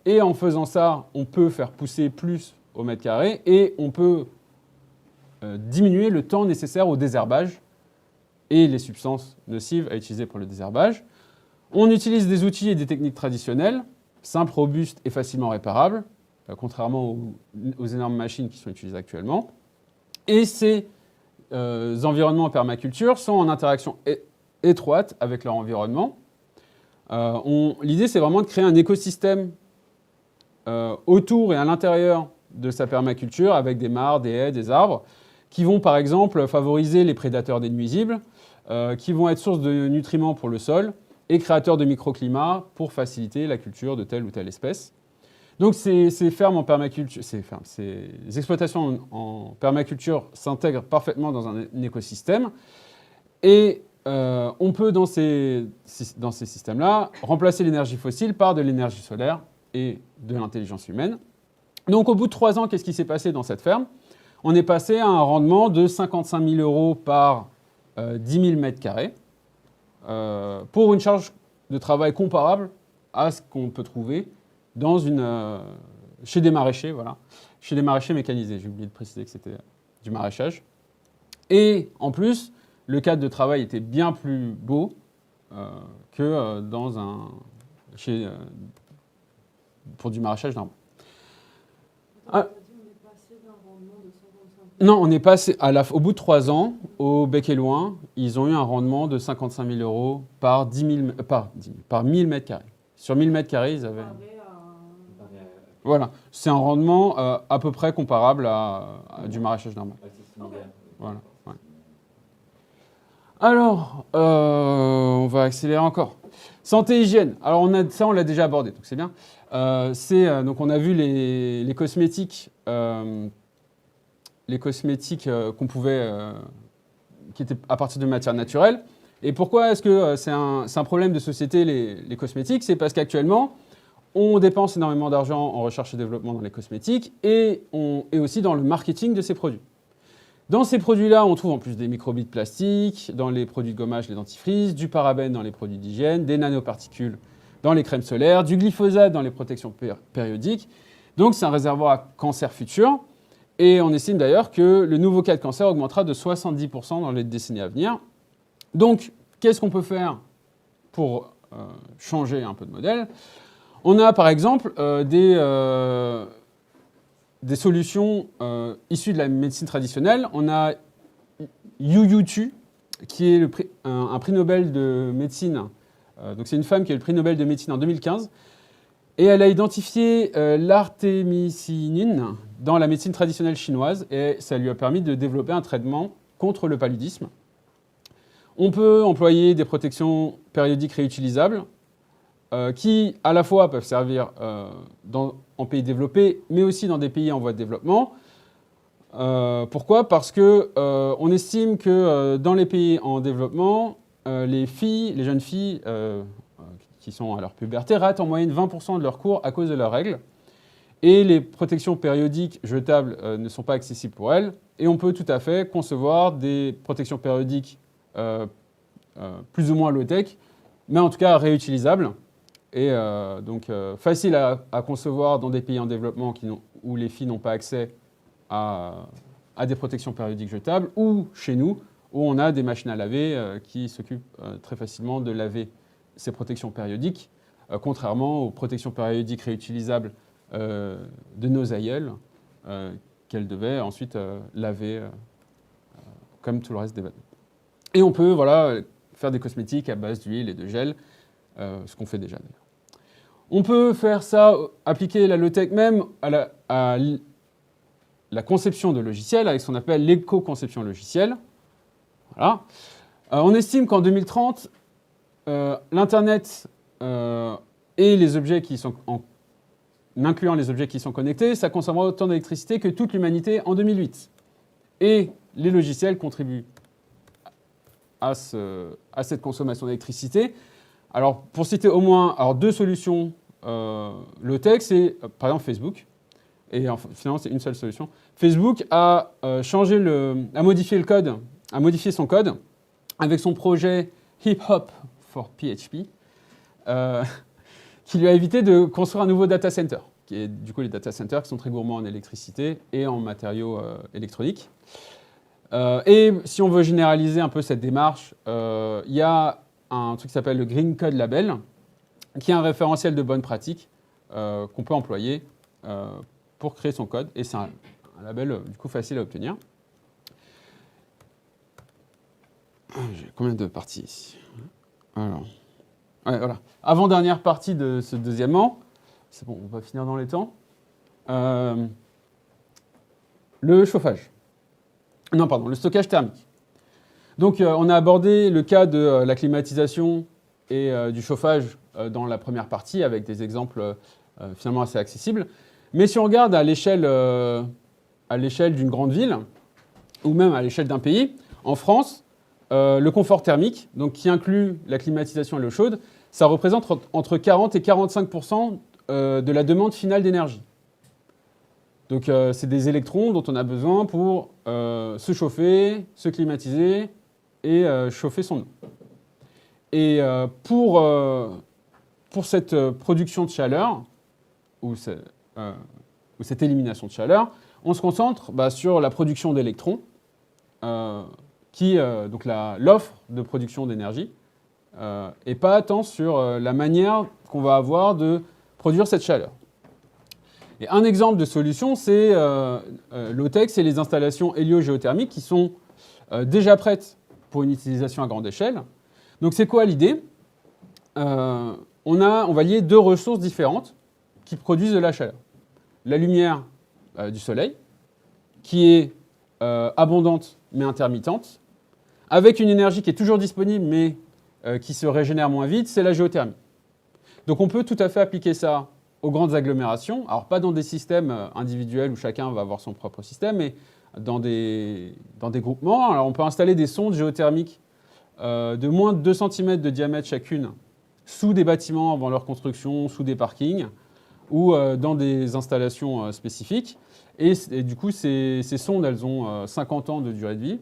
Speaker 2: Et en faisant ça, on peut faire pousser plus au mètre carré et on peut diminuer le temps nécessaire au désherbage et les substances nocives à utiliser pour le désherbage. On utilise des outils et des techniques traditionnelles, simples, robustes et facilement réparables, contrairement aux énormes machines qui sont utilisées actuellement. Et ces environnements en permaculture sont en interaction étroite avec leur environnement. L'idée, c'est vraiment de créer un écosystème autour et à l'intérieur de sa permaculture avec des mares, des haies, des arbres, qui vont par exemple favoriser les prédateurs des nuisibles, qui vont être source de nutriments pour le sol et créateurs de microclimats pour faciliter la culture de telle ou telle espèce. Donc ces fermes en permaculture, ces exploitations en permaculture s'intègrent parfaitement dans un écosystème et on peut dans ces systèmes-là remplacer l'énergie fossile par de l'énergie solaire et de l'intelligence humaine. Donc au bout de 3 ans, qu'est-ce qui s'est passé dans cette ferme? On est passé à un rendement de 55 000 € par 10 000 mètres carrés pour une charge de travail comparable à ce qu'on peut trouver chez des maraîchers, voilà, chez des maraîchers mécanisés. J'ai oublié de préciser que c'était du maraîchage. Et en plus, le cadre de travail était bien plus beau que pour du maraîchage normal. Non, on est passé au bout de 3 ans, au Bec et Loing, ils ont eu un rendement de 55 000 € par 1000 mètres carrés. Sur 1000 mètres carrés, ils avaient... Voilà, c'est un rendement à peu près comparable à du maraîchage normal. Voilà. Ouais. Alors, on va accélérer encore. Santé et hygiène. Alors, on l'a déjà abordé, donc c'est bien. Donc, on a vu les cosmétiques, qu'on pouvait, qui étaient à partir de matières naturelles. Et pourquoi est-ce que c'est un problème de société, les cosmétiques? C'est parce qu'actuellement, on dépense énormément d'argent en recherche et développement dans les cosmétiques et aussi dans le marketing de ces produits. Dans ces produits-là, on trouve en plus des microbilles de plastique, dans les produits de gommage, les dentifrices, du parabène dans les produits d'hygiène, des nanoparticules dans les crèmes solaires, du glyphosate dans les protections périodiques. Donc c'est un réservoir à cancer futur. Et on estime d'ailleurs que le nouveau cas de cancer augmentera de 70% dans les décennies à venir. Donc, qu'est-ce qu'on peut faire pour changer un peu de modèle? On a par exemple des solutions issues de la médecine traditionnelle. On a Yu Tu, qui est un prix Nobel de médecine. Donc c'est une femme qui a eu le prix Nobel de médecine en 2015. Et elle a identifié l'artémisinine dans la médecine traditionnelle chinoise et ça lui a permis de développer un traitement contre le paludisme. On peut employer des protections périodiques réutilisables qui, à la fois, peuvent servir en pays développés, mais aussi dans des pays en voie de développement. Pourquoi? Parce qu'on estime que dans les pays en développement, les jeunes filles qui sont à leur puberté ratent en moyenne 20% de leurs cours à cause de leurs règles. Et les protections périodiques jetables ne sont pas accessibles pour elles. Et on peut tout à fait concevoir des protections périodiques plus ou moins low-tech, mais en tout cas réutilisables, et donc facile à concevoir dans des pays en développement où les filles n'ont pas accès à des protections périodiques jetables, ou chez nous, où on a des machines à laver qui s'occupent très facilement de laver ces protections périodiques, contrairement aux protections périodiques réutilisables de nos aïeuls, qu'elles devaient ensuite laver comme tout le reste des vêtements. Et on peut voilà, faire des cosmétiques à base d'huile et de gel, ce qu'on fait déjà d'ailleurs. On peut faire ça, appliquer la low-tech même à la conception de logiciels avec ce qu'on appelle l'éco-conception logicielle. Voilà. On estime qu'en 2030, l'Internet et les objets qui sont en incluant les objets qui sont connectés, ça consommera autant d'électricité que toute l'humanité en 2008. Et les logiciels contribuent à cette consommation d'électricité. Alors, pour citer au moins deux solutions low-tech, c'est par exemple Facebook. Et finalement, c'est une seule solution. Facebook a modifié le code, a modifié son code avec son projet Hip Hop for PHP, qui lui a évité de construire un nouveau data center, qui est du coup les data centers qui sont très gourmands en électricité et en matériaux électroniques. Et si on veut généraliser un peu cette démarche, il y a un truc qui s'appelle le Green Code Label, qui est un référentiel de bonnes pratiques qu'on peut employer pour créer son code. Et c'est un label du coup facile à obtenir. J'ai combien de parties ici ? Alors, ouais, voilà. Avant-dernière partie de ce deuxièmement. C'est bon, on va finir dans les temps. Le chauffage. Non, pardon, le stockage thermique. Donc, on a abordé le cas de la climatisation et du chauffage dans la première partie avec des exemples finalement assez accessibles. Mais si on regarde à l'échelle d'une grande ville ou même à l'échelle d'un pays, en France, le confort thermique, donc qui inclut la climatisation et l'eau chaude, ça représente entre 40 et 45% de la demande finale d'énergie. Donc, c'est des électrons dont on a besoin pour se chauffer, se climatiser et chauffer son eau. Et pour cette production de chaleur, ou cette élimination de chaleur, on se concentre sur la production d'électrons, donc l'offre de production d'énergie, et pas tant sur la manière qu'on va avoir de produire cette chaleur. Et un exemple de solution, c'est low-tech, c'est les installations héliogéothermiques qui sont déjà prêtes pour une utilisation à grande échelle. Donc c'est quoi l'idée ? On va lier deux ressources différentes qui produisent de la chaleur. La lumière du soleil, qui est abondante mais intermittente, avec une énergie qui est toujours disponible mais qui se régénère moins vite, c'est la géothermie. Donc on peut tout à fait appliquer ça aux grandes agglomérations, alors pas dans des systèmes individuels où chacun va avoir son propre système, mais dans des groupements. Alors on peut installer des sondes géothermiques de moins de 2 cm de diamètre chacune sous des bâtiments avant leur construction, sous des parkings ou dans des installations spécifiques. Et du coup, ces sondes, elles ont 50 ans de durée de vie.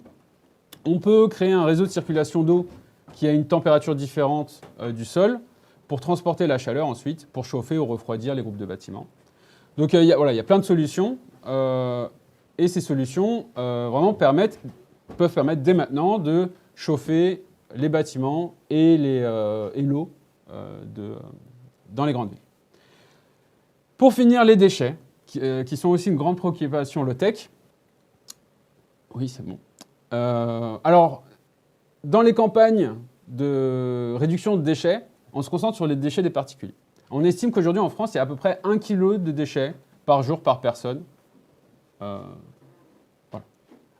Speaker 2: On peut créer un réseau de circulation d'eau qui a une température différente du sol pour transporter la chaleur ensuite, pour chauffer ou refroidir les groupes de bâtiments. Donc il y a plein de solutions. Et ces solutions vraiment peuvent permettre dès maintenant de chauffer les bâtiments et l'eau dans les grandes villes. Pour finir, les déchets, qui sont aussi une grande préoccupation low-tech. Oui, c'est bon. Alors, dans les campagnes de réduction de déchets, on se concentre sur les déchets des particules. On estime qu'aujourd'hui, en France, il y a à peu près 1 kg de déchets par jour par personne. Voilà.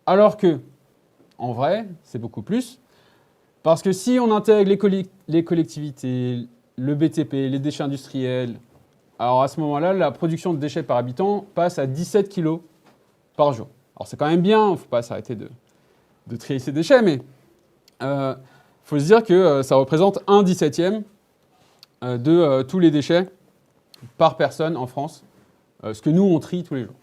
Speaker 2: Alors que, en vrai, c'est beaucoup plus. Parce que si on intègre les collectivités, le BTP, les déchets industriels, alors à ce moment-là, la production de déchets par habitant passe à 17 kg par jour. Alors c'est quand même bien, il ne faut pas s'arrêter de trier ces déchets, mais il faut se dire que ça représente 1/17e de tous les déchets par personne en France, ce que nous, on trie tous les jours.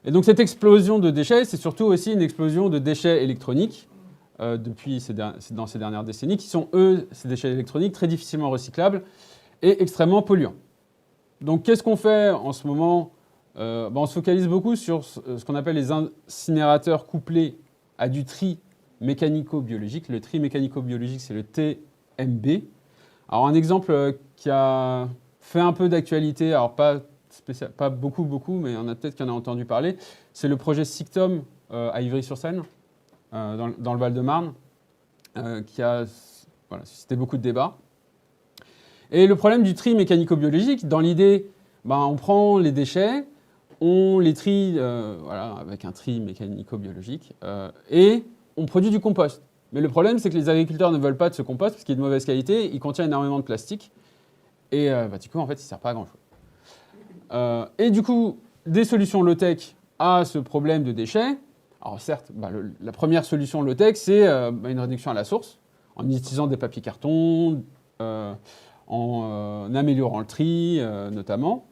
Speaker 2: Et donc cette explosion de déchets, c'est surtout aussi une explosion de déchets électroniques dans ces dernières décennies, qui sont, eux, ces déchets électroniques très difficilement recyclables et extrêmement polluant. Donc qu'est-ce qu'on fait en ce moment? On se focalise beaucoup sur ce qu'on appelle les incinérateurs couplés à du tri mécanico-biologique. Le tri mécanico-biologique, c'est le TMB. Alors un exemple qui a fait un peu d'actualité, alors pas beaucoup, mais on a peut-être qui en a entendu parler, c'est le projet Sictom à Ivry-sur-Seine, dans le Val-de-Marne, qui a suscité beaucoup de débats. Et le problème du tri mécanico-biologique, dans l'idée, on prend les déchets, on les trie avec un tri mécanico-biologique et on produit du compost. Mais le problème, c'est que les agriculteurs ne veulent pas de ce compost parce qu'il est de mauvaise qualité, il contient énormément de plastique et du coup, en fait, il ne sert pas à grand-chose. Et du coup, des solutions low-tech à ce problème de déchets. Alors certes, la première solution low-tech, c'est une réduction à la source en utilisant des papiers cartons, en améliorant le tri notamment.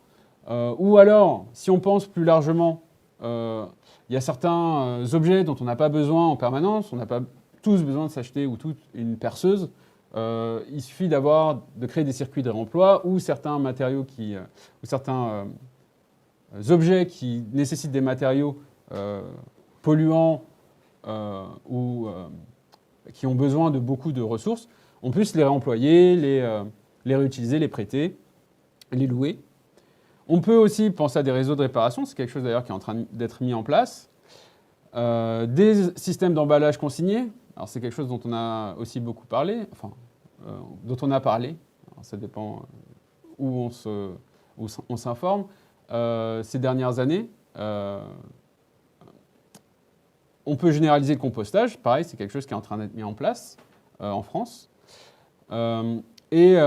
Speaker 2: Ou alors, si on pense plus largement, il y a certains objets dont on n'a pas besoin en permanence, on n'a pas tous besoin de s'acheter ou toute une perceuse. Il suffit de créer des circuits de réemploi ou certains matériaux ou certains objets qui nécessitent des matériaux polluants ou qui ont besoin de beaucoup de ressources. On puisse les réemployer, les réutiliser, les prêter, les louer. On peut aussi penser à des réseaux de réparation, c'est quelque chose d'ailleurs qui est en train d'être mis en place. Des systèmes d'emballage consignés, alors c'est quelque chose dont on a aussi beaucoup parlé, dont on a parlé, alors ça dépend où on s'informe. Ces dernières années, on peut généraliser le compostage, pareil, c'est quelque chose qui est en train d'être mis en place en France. Et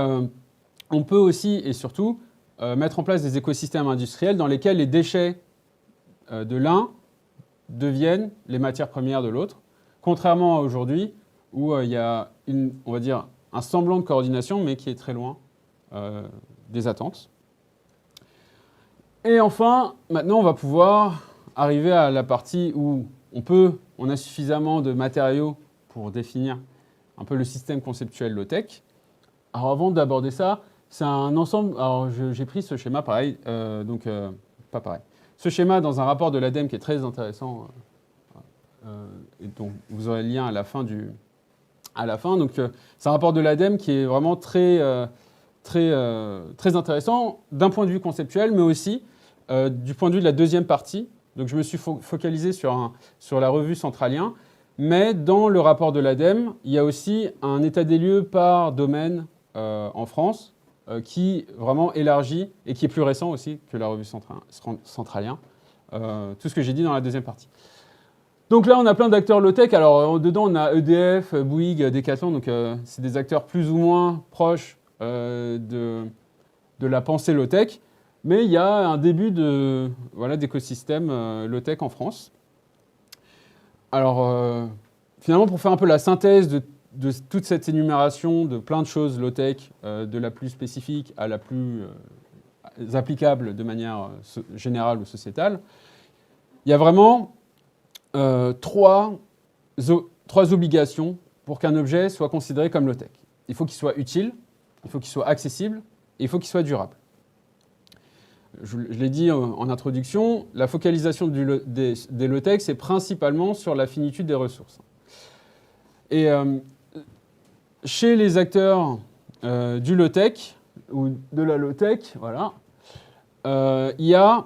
Speaker 2: on peut aussi et surtout mettre en place des écosystèmes industriels dans lesquels les déchets de l'un deviennent les matières premières de l'autre, contrairement à aujourd'hui où il y a on va dire, un semblant de coordination, mais qui est très loin des attentes. Et enfin, maintenant, on va pouvoir arriver à la partie où on a suffisamment de matériaux pour définir un peu le système conceptuel low-tech. Alors avant d'aborder ça, c'est un ensemble. Alors j'ai pris ce schéma pareil, pas pareil. Ce schéma dans un rapport de l'ADEME qui est très intéressant, et dont vous aurez le lien à la fin. Donc c'est un rapport de l'ADEME qui est vraiment très intéressant d'un point de vue conceptuel, mais aussi du point de vue de la deuxième partie. Donc je me suis focalisé sur la revue Centralien, mais dans le rapport de l'ADEME, il y a aussi un état des lieux par domaine en France, qui vraiment élargit et qui est plus récent aussi que la revue Centralien. Tout ce que j'ai dit dans la deuxième partie. Donc là, on a plein d'acteurs low-tech. Alors dedans, on a EDF, Bouygues, Decathlon. Donc c'est des acteurs plus ou moins proches de la pensée low-tech. Mais il y a un début d'écosystème low-tech en France. Alors finalement, pour faire un peu la synthèse de toute cette énumération de plein de choses low-tech, de la plus spécifique à la plus applicable de manière générale ou sociétale, il y a vraiment trois obligations pour qu'un objet soit considéré comme low-tech. Il faut qu'il soit utile, il faut qu'il soit accessible et il faut qu'il soit durable. Je l'ai dit en introduction, la focalisation des low-tech, c'est principalement sur la finitude des ressources. Et chez les acteurs du low-tech ou de la low-tech, voilà, il y a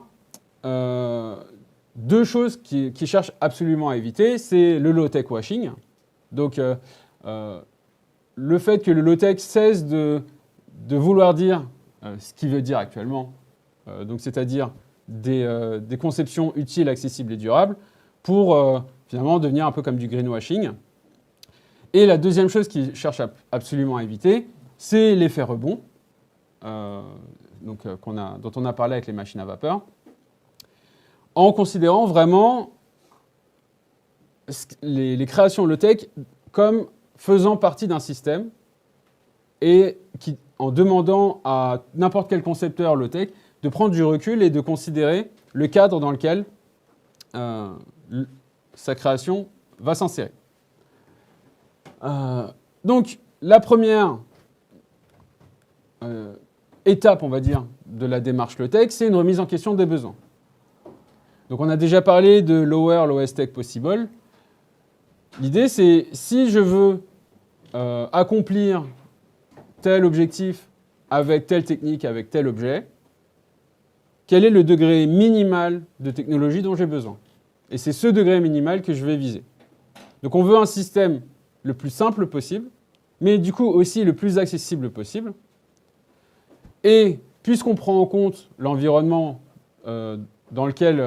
Speaker 2: deux choses qui cherchent absolument à éviter. C'est le low-tech washing. Donc, le fait que le low-tech cesse de vouloir dire ce qu'il veut dire actuellement, donc c'est-à-dire des conceptions utiles, accessibles et durables, pour finalement devenir un peu comme du greenwashing. Et la deuxième chose qu'ils cherchent absolument à éviter, c'est l'effet rebond, dont on a parlé avec les machines à vapeur, en considérant vraiment les créations low-tech comme faisant partie d'un système et en demandant à n'importe quel concepteur low-tech de prendre du recul et de considérer le cadre dans lequel sa création va s'insérer. Donc, la première étape, on va dire, de la démarche low-tech, c'est une remise en question des besoins. Donc on a déjà parlé de lower, lowest tech possible. L'idée, c'est si je veux accomplir tel objectif avec telle technique, avec tel objet, quel est le degré minimal de technologie dont j'ai besoin? Et c'est ce degré minimal que je vais viser. Donc on veut un système le plus simple possible, mais du coup aussi le plus accessible possible. Et puisqu'on prend en compte l'environnement dans lequel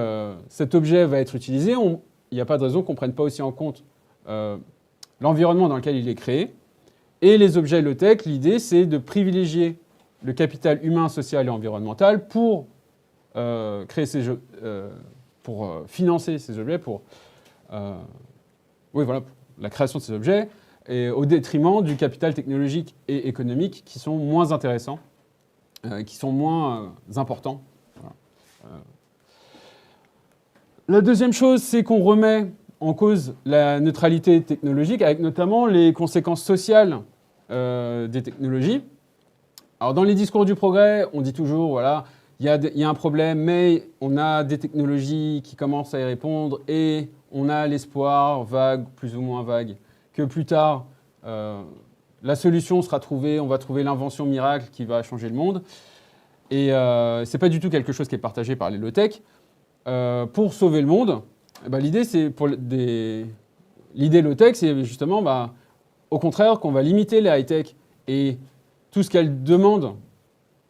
Speaker 2: cet objet va être utilisé, il n'y a pas de raison qu'on ne prenne pas aussi en compte l'environnement dans lequel il est créé. Et les objets low-tech, l'idée, c'est de privilégier le capital humain, social et environnemental pour financer ces objets, pour la création de ces objets, et au détriment du capital technologique et économique qui sont moins intéressants, qui sont moins importants. Voilà. La deuxième chose, c'est qu'on remet en cause la neutralité technologique, avec notamment les conséquences sociales des technologies. Alors, dans les discours du progrès, on dit toujours, voilà, il y a un problème, mais on a des technologies qui commencent à y répondre et on a l'espoir, vague, plus ou moins vague, que plus tard, la solution sera trouvée, on va trouver l'invention miracle qui va changer le monde. Et ce n'est pas du tout quelque chose qui est partagé par les low-tech. Pour sauver le monde, l'idée low-tech, c'est justement, au contraire, qu'on va limiter les high-tech et tout ce qu'elles demandent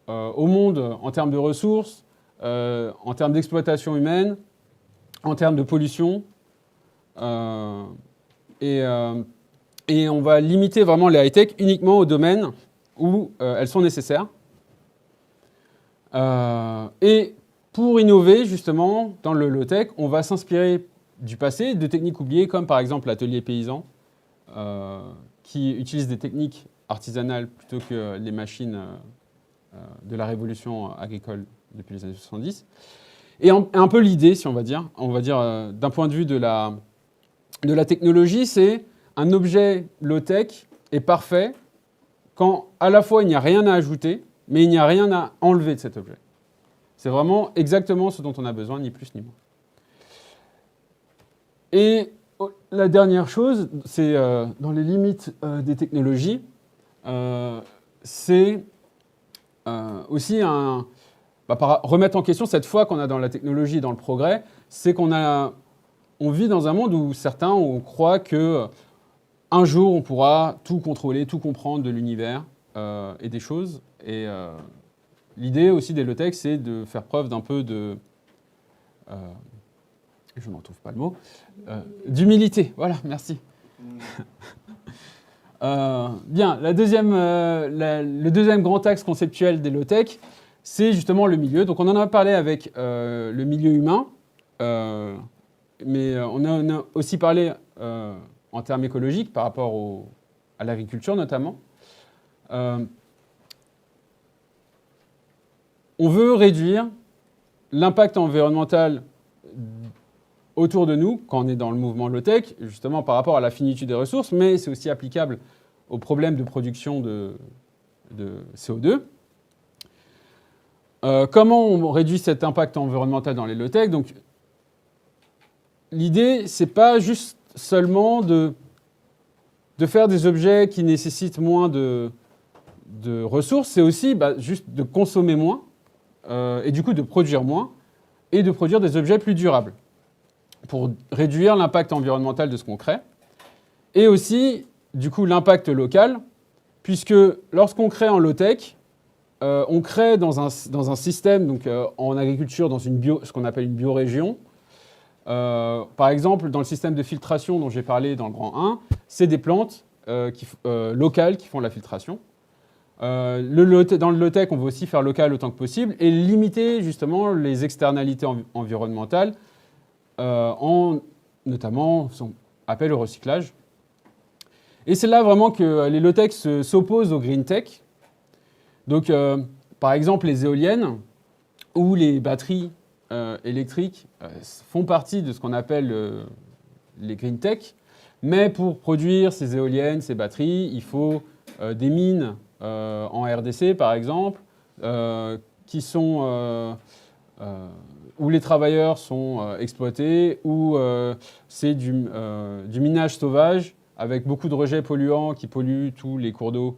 Speaker 2: au monde en termes de ressources, en termes d'exploitation humaine, en termes de pollution. Et on va limiter vraiment les high-tech uniquement aux domaines où elles sont nécessaires. Et pour innover, justement, dans le low-tech, on va s'inspirer du passé, de techniques oubliées, comme par exemple l'atelier paysan, qui utilise des techniques artisanales plutôt que les machines de la révolution agricole depuis les années 70. Et un peu l'idée, si on va dire d'un point de vue de la technologie, c'est un objet low-tech est parfait quand à la fois il n'y a rien à ajouter, mais il n'y a rien à enlever de cet objet. C'est vraiment exactement ce dont on a besoin, ni plus ni moins. Et la dernière chose, c'est dans les limites des technologies, c'est aussi remettre en question cette foi qu'on a dans la technologie et dans le progrès, c'est on vit dans un monde où certains croient que un jour on pourra tout contrôler, tout comprendre de l'univers et des choses. Et l'idée aussi des low-tech, c'est de faire preuve d'un peu de... je n'en trouve pas le mot. D'humilité. Voilà, merci. Bien, le deuxième grand axe conceptuel des low-tech, c'est justement le milieu. Donc on en a parlé avec le milieu humain, mais on a aussi parlé en termes écologiques par rapport à l'agriculture notamment. On veut réduire l'impact environnemental autour de nous, quand on est dans le mouvement low-tech, justement par rapport à la finitude des ressources, mais c'est aussi applicable aux problèmes de production de CO2. Comment on réduit cet impact environnemental dans les low-tech? Donc, l'idée, c'est pas juste seulement de faire des objets qui nécessitent moins de ressources, c'est aussi juste de consommer moins, et du coup de produire moins, et de produire des objets plus durables, pour réduire l'impact environnemental de ce qu'on crée, et aussi, du coup, l'impact local, puisque lorsqu'on crée en low-tech, on crée dans un système, donc en agriculture, dans ce qu'on appelle une biorégion. Par exemple, dans le système de filtration dont j'ai parlé dans le grand 1, c'est des plantes locales qui font la filtration. Dans le low-tech, on veut aussi faire local autant que possible et limiter justement les externalités environnementales, notamment ce qu'on appelle le recyclage. Et c'est là vraiment que les low-tech s'opposent aux green tech. Donc, par exemple, les éoliennes ou les batteries électriques font partie de ce qu'on appelle les green tech. Mais pour produire ces éoliennes, ces batteries, il faut des mines en RDC, par exemple, qui sont, où les travailleurs sont exploités, où c'est du minage sauvage avec beaucoup de rejets polluants qui polluent tous les cours d'eau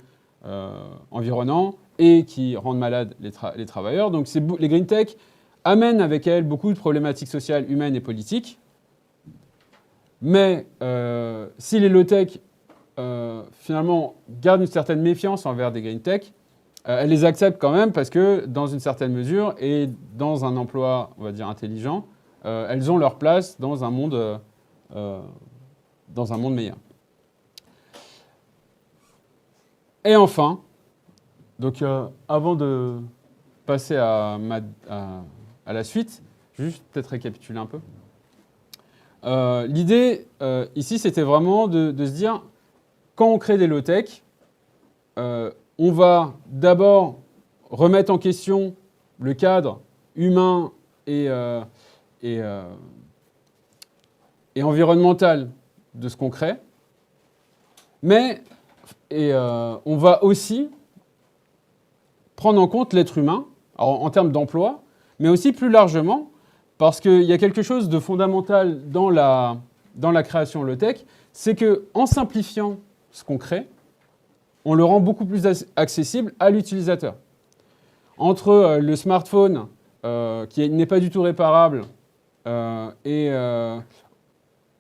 Speaker 2: environnants et qui rendent malades les travailleurs. Donc les green tech amènent avec elles beaucoup de problématiques sociales, humaines et politiques. Mais si les low-tech, finalement, gardent une certaine méfiance envers des green tech, elles les acceptent quand même parce que, dans une certaine mesure, et dans un emploi, on va dire, intelligent, elles ont leur place dans un monde meilleur. Et enfin, donc, avant de passer à la suite, juste peut-être récapituler un peu. L'idée, ici, c'était vraiment de se dire, quand on crée des low-tech, on va d'abord remettre en question le cadre humain et environnemental de ce qu'on crée, mais on va aussi prendre en compte l'être humain, en termes d'emploi, mais aussi plus largement, parce qu'il y a quelque chose de fondamental dans la création low-tech, c'est qu'en simplifiant ce qu'on crée, on le rend beaucoup plus accessible à l'utilisateur. Entre le smartphone, qui n'est pas du tout réparable, et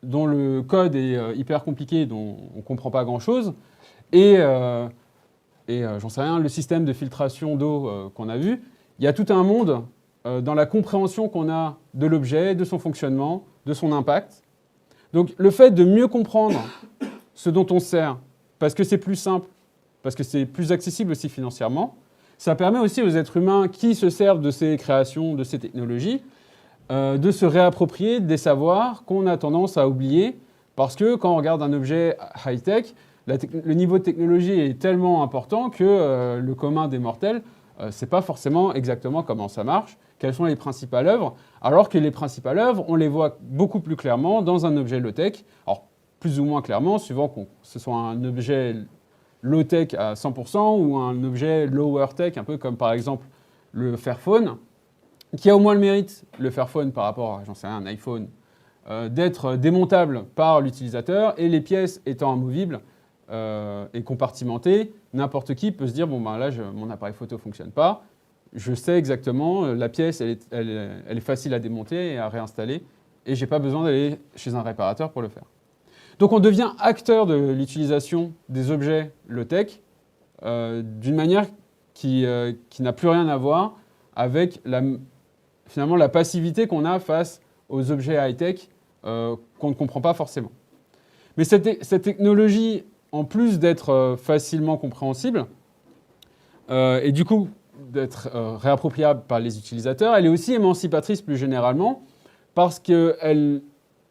Speaker 2: dont le code est hyper compliqué, dont on ne comprend pas grand-chose, et j'en sais rien, le système de filtration d'eau qu'on a vu, il y a tout un monde dans la compréhension qu'on a de l'objet, de son fonctionnement, de son impact. Donc le fait de mieux comprendre ce dont on sert, parce que c'est plus simple, parce que c'est plus accessible aussi financièrement, ça permet aussi aux êtres humains qui se servent de ces créations, de ces technologies, de se réapproprier des savoirs qu'on a tendance à oublier, parce que quand on regarde un objet high-tech, le niveau de technologie est tellement important que le commun des mortels ne sait pas forcément exactement comment ça marche, quelles sont les principales œuvres, alors que les principales œuvres, on les voit beaucoup plus clairement dans un objet low-tech, alors plus ou moins clairement, suivant que ce soit un objet low-tech à 100% ou un objet lower-tech, un peu comme par exemple le Fairphone, qui a au moins le mérite, le Fairphone par rapport à, j'en sais rien, un iPhone, d'être démontable par l'utilisateur, et les pièces étant amovibles et compartimentées, n'importe qui peut se dire, bon ben là, mon appareil photo ne fonctionne pas, je sais exactement, la pièce, elle est facile à démonter et à réinstaller, et je n'ai pas besoin d'aller chez un réparateur pour le faire. Donc on devient acteur de l'utilisation des objets low-tech d'une manière qui n'a plus rien à voir avec finalement la passivité qu'on a face aux objets high-tech qu'on ne comprend pas forcément. Mais cette technologie, en plus d'être facilement compréhensible, et du coup d'être réappropriable par les utilisateurs, elle est aussi émancipatrice plus généralement parce qu'elle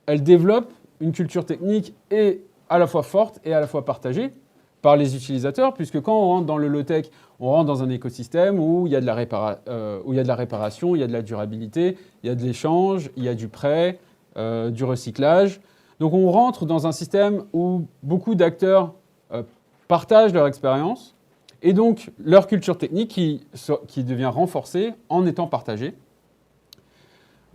Speaker 2: développe une culture technique à la fois forte et à la fois partagée par les utilisateurs, puisque quand on rentre dans le low-tech, on rentre dans un écosystème où il y a de la réparation, il y a de la durabilité, il y a de l'échange, il y a du prêt, du recyclage. Donc on rentre dans un système où beaucoup d'acteurs partagent leur expérience et donc leur culture technique qui devient renforcée en étant partagée.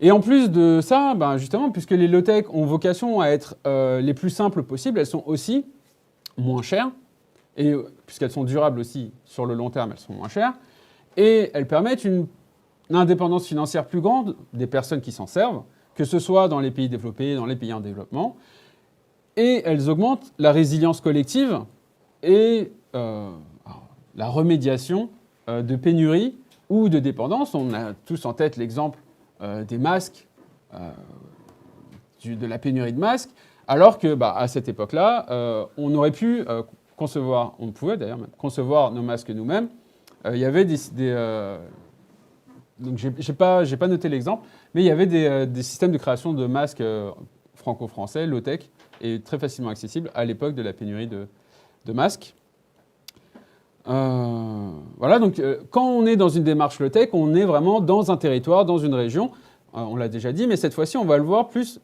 Speaker 2: Et en plus de ça, justement, puisque les low-tech ont vocation à être les plus simples possibles, elles sont aussi moins chères, et puisqu'elles sont durables aussi sur le long terme, elles sont moins chères, et elles permettent une indépendance financière plus grande des personnes qui s'en servent, que ce soit dans les pays développés, dans les pays en développement, et elles augmentent la résilience collective et la remédiation de pénuries ou de dépendance. On a tous en tête l'exemple des masques, de la pénurie de masques, alors que à cette époque-là, on aurait pu concevoir, on pouvait d'ailleurs même concevoir nos masques nous-mêmes. Il y avait donc j'ai pas noté l'exemple, mais il y avait des systèmes de création de masques franco-français, low-tech, et très facilement accessibles à l'époque de la pénurie de masques. Voilà, donc quand on est dans une démarche low-tech, on est vraiment dans un territoire, dans une région, on l'a déjà dit, mais cette fois-ci, on va le voir plus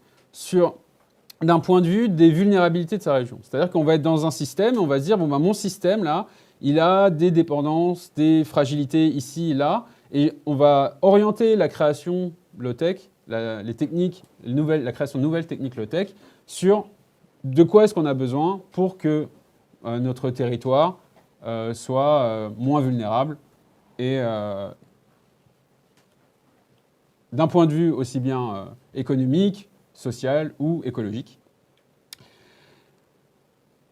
Speaker 2: d'un point de vue des vulnérabilités de sa région. C'est-à-dire qu'on va être dans un système, on va se dire, mon système, là, il a des dépendances, des fragilités ici et là, et on va orienter la création low-tech, les techniques, la création de nouvelles techniques low-tech sur de quoi est-ce qu'on a besoin pour que notre territoire soit moins vulnérable et d'un point de vue aussi bien économique, social ou écologique.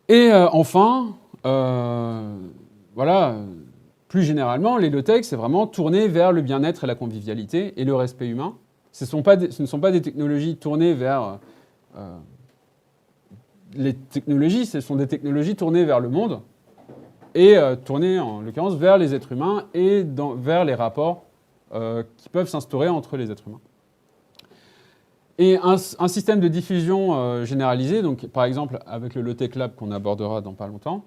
Speaker 2: Et enfin, voilà, plus généralement, les low-tech, c'est vraiment tourné vers le bien-être et la convivialité et le respect humain. Ce ne sont pas des technologies tournées vers les technologies, ce sont des technologies tournées vers le monde et tournées, en l'occurrence, vers les êtres humains et vers les rapports qui peuvent s'instaurer entre les êtres humains. Et un système de diffusion généralisé, donc par exemple avec le Low-Tech Lab qu'on abordera dans pas longtemps,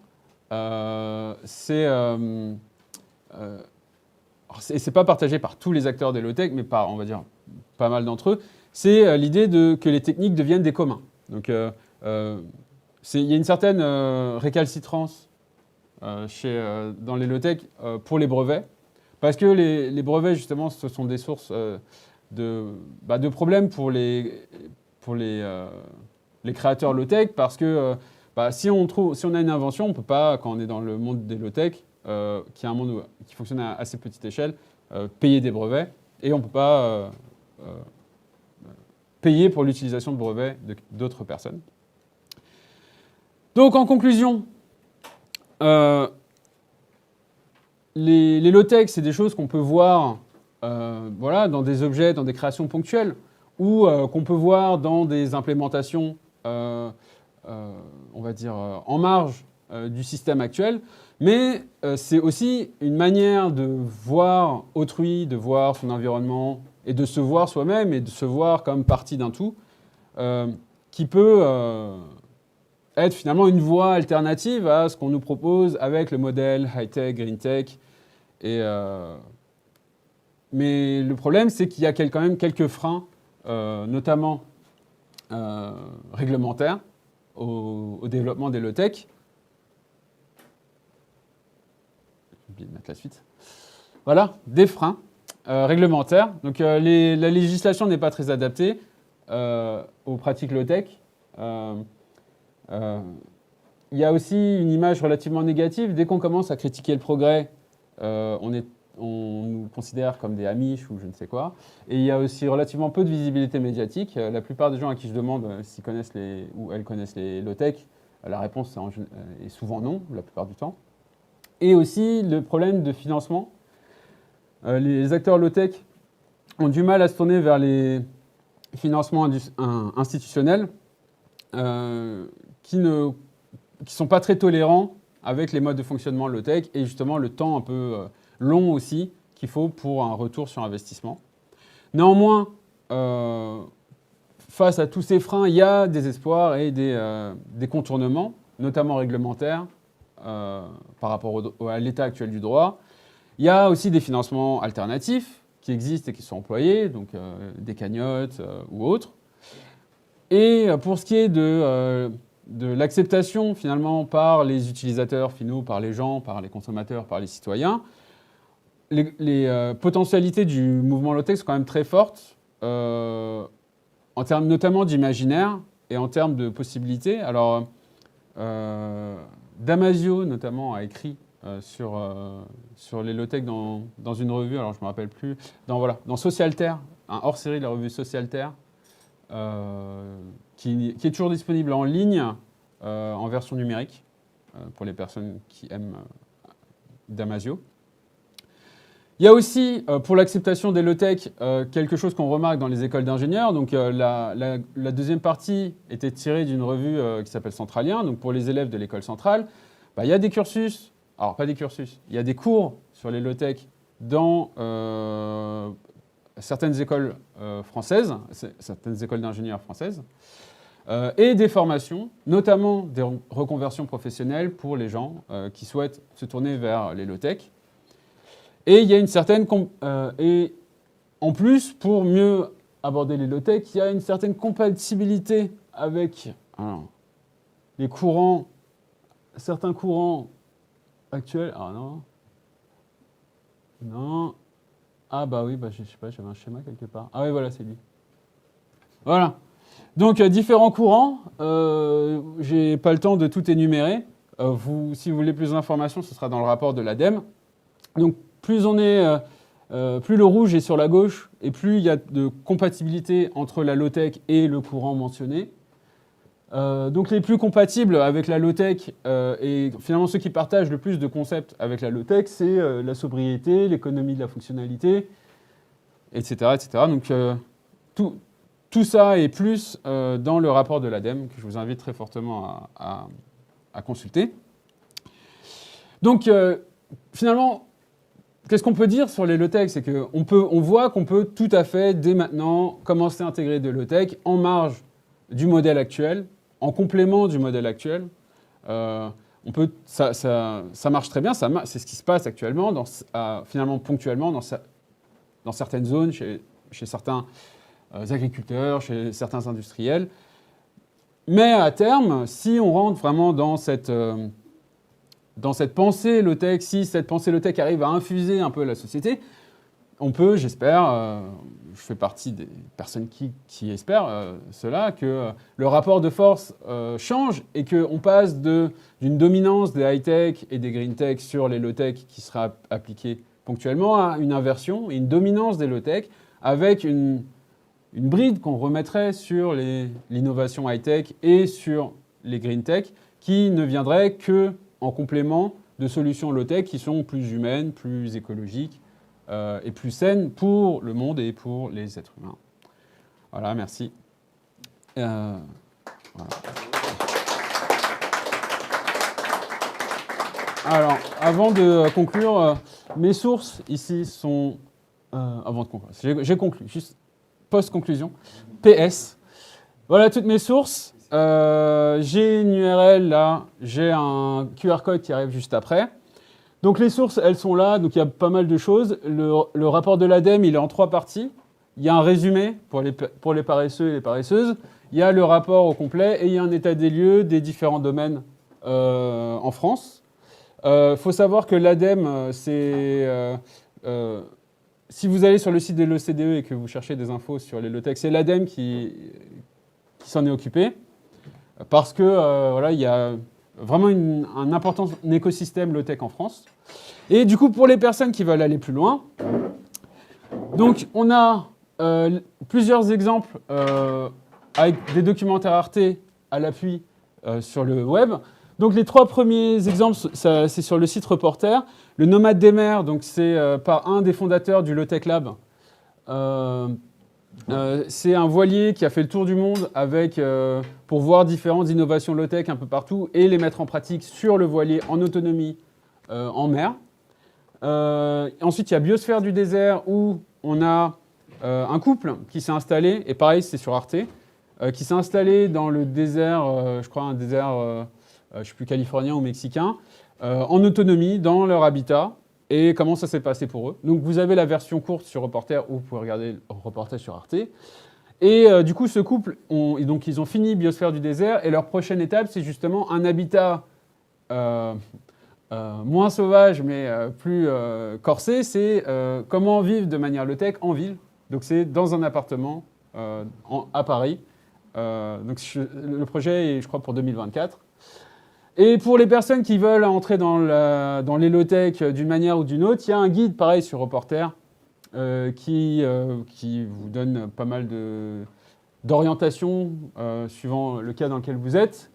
Speaker 2: c'est pas partagé par tous les acteurs des low-tech, mais par, on va dire, pas mal d'entre eux. C'est l'idée que les techniques deviennent des communs. Donc, il y a une certaine récalcitrance dans les low-tech pour les brevets, parce que les brevets, justement, ce sont des sources de problèmes pour les créateurs low-tech, parce que si on a une invention, on ne peut pas, quand on est dans le monde des low-tech, qui est un monde qui fonctionne à assez petite échelle, payer des brevets, et on ne peut pas payer pour l'utilisation de brevets d'autres personnes. Donc, en conclusion, les low-tech, c'est des choses qu'on peut voir voilà, dans des objets, dans des créations ponctuelles, ou qu'on peut voir dans des implémentations, on va dire, en marge du système actuel. Mais c'est aussi une manière de voir autrui, de voir son environnement, et de se voir soi-même, et de se voir comme partie d'un tout, qui peut être finalement une voie alternative à ce qu'on nous propose avec le modèle high-tech, green-tech. Mais le problème, c'est qu'il y a quand même quelques freins, notamment réglementaires, au développement des low-tech. J'ai oublié de mettre la suite. Voilà, des freins réglementaires. Donc la législation n'est pas très adaptée aux pratiques low-tech. Il y a aussi une image relativement négative. Dès qu'on commence à critiquer le progrès, on nous considère comme des amiches ou je ne sais quoi. Et il y a aussi relativement peu de visibilité médiatique. La plupart des gens à qui je demande s'ils connaissent ou elles connaissent les low-tech, la réponse est souvent non, la plupart du temps. Et aussi le problème de financement. Les acteurs low-tech ont du mal à se tourner vers les financements institutionnels qui ne sont pas très tolérants avec les modes de fonctionnement low-tech et justement le temps un peu long aussi qu'il faut pour un retour sur investissement. Néanmoins, face à tous ces freins, il y a des espoirs et des contournements, notamment réglementaires, par rapport à l'état actuel du droit. Il y a aussi des financements alternatifs qui existent et qui sont employés, donc des cagnottes ou autres. Et pour ce qui est de l'acceptation finalement par les utilisateurs finaux, par les gens, par les consommateurs, par les citoyens, les potentialités du mouvement low-tech sont quand même très fortes, en termes notamment d'imaginaire et en termes de possibilités. Alors, Damasio notamment a écrit sur les low-tech dans une revue, alors je ne me rappelle plus, dans Socialterre, un hors-série de la revue Socialterre, qui est toujours disponible en ligne, en version numérique, pour les personnes qui aiment Damasio. Il y a aussi, pour l'acceptation des low-tech, quelque chose qu'on remarque dans les écoles d'ingénieurs. Donc, la deuxième partie était tirée d'une revue qui s'appelle Centralien. Donc, pour les élèves de l'école centrale, il y a des cursus, alors pas des cursus, il y a des cours sur les low-tech dans certaines écoles françaises, certaines écoles d'ingénieurs françaises, et des formations, notamment des reconversions professionnelles pour les gens qui souhaitent se tourner vers les low-tech. Et il y a une certaine... et en plus, pour mieux aborder les low-tech, il y a une certaine compatibilité avec les courants, certains courants actuel. Ah non. Non. Ah bah oui, bah, je sais pas, j'avais un schéma quelque part. Ah oui, voilà, c'est lui. Voilà. Donc, différents courants. J'ai pas le temps de tout énumérer. Si vous voulez plus d'informations, ce sera dans le rapport de l'ADEME. Donc, plus le rouge est sur la gauche, et plus il y a de compatibilité entre la low-tech et le courant mentionné. Donc, les plus compatibles avec la low-tech, et finalement ceux qui partagent le plus de concepts avec la low-tech, c'est la sobriété, l'économie de la fonctionnalité, etc. etc. Donc, tout ça et plus dans le rapport de l'ADEME, que je vous invite très fortement à consulter. Donc, finalement, qu'est-ce qu'on peut dire sur les low-tech? C'est qu'on voit qu'on peut tout à fait, dès maintenant, commencer à intégrer de low-tech en marge du modèle actuel, en complément du modèle actuel. Ça marche très bien, c'est ce qui se passe actuellement, finalement ponctuellement, dans certaines zones, chez certains agriculteurs, chez certains industriels. Mais à terme, si on rentre vraiment dans cette pensée low-tech, si cette pensée low-tech arrive à infuser un peu la société, on peut, j'espère, je fais partie des personnes qui espèrent cela, que le rapport de force change et qu'on passe d'une dominance des high-tech et des green-tech sur les low-tech qui sera appliquée ponctuellement à une inversion et une dominance des low-tech avec une bride qu'on remettrait sur l'innovation high-tech et sur les green-tech qui ne viendraient qu'en complément de solutions low-tech qui sont plus humaines, plus écologiques et plus saines pour le monde et pour les êtres humains. Voilà, merci. Voilà. Alors, avant de conclure, mes sources ici sont... avant de conclure, j'ai conclu, juste post-conclusion. PS. Voilà toutes mes sources. J'ai une URL là, j'ai un QR code qui arrive juste après. Donc les sources, elles sont là, donc il y a pas mal de choses. Le rapport de l'ADEME, il est en 3 parties. Il y a un résumé pour les paresseux et les paresseuses. Il y a le rapport au complet et il y a un état des lieux des différents domaines en France. Faut savoir que l'ADEME, c'est... si vous allez sur le site de l'OCDE et que vous cherchez des infos sur les low-tech, c'est l'ADEME qui s'en est occupé. Parce que voilà, il y a vraiment un important écosystème low-tech en France. Et du coup, pour les personnes qui veulent aller plus loin, donc on a plusieurs exemples avec des documentaires Arte à l'appui sur le web. Donc les 3 premiers exemples, c'est sur le site Reporter. Le Nomade des mers, donc c'est par un des fondateurs du Low-Tech Lab. C'est un voilier qui a fait le tour du monde pour voir différentes innovations low-tech un peu partout et les mettre en pratique sur le voilier en autonomie en mer. Ensuite, il y a Biosphère du désert où on a un couple qui s'est installé, et pareil, c'est sur Arte, qui s'est installé dans le désert, je crois un désert, je ne sais plus, californien ou mexicain, en autonomie dans leur habitat. Et comment ça s'est passé pour eux. Donc vous avez la version courte sur Reporter, ou vous pouvez regarder le reportage sur Arte. Et du coup, ce couple, donc ils ont fini Biosphère du désert, et leur prochaine étape, c'est justement un habitat moins sauvage, mais plus corsé. C'est comment vivre de manière low-tech en ville. Donc c'est dans un appartement à Paris. Donc le projet est, je crois, pour 2024. Et pour les personnes qui veulent entrer dans les low-tech d'une manière ou d'une autre, il y a un guide pareil sur Reporter qui vous donne pas mal d'orientations suivant le cas dans lequel vous êtes.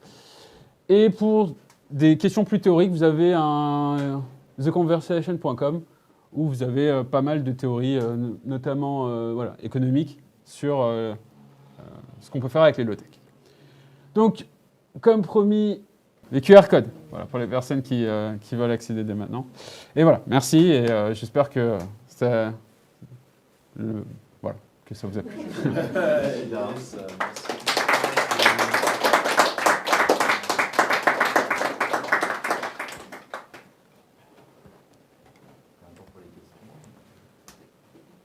Speaker 2: Et pour des questions plus théoriques, vous avez un theconversation.com où vous avez pas mal de théories, notamment voilà, économiques, sur ce qu'on peut faire avec les low-tech. Donc, comme promis, les QR codes, voilà, pour les personnes qui veulent accéder dès maintenant. Et voilà, merci, et j'espère que ça vous a plu.
Speaker 3: Merci.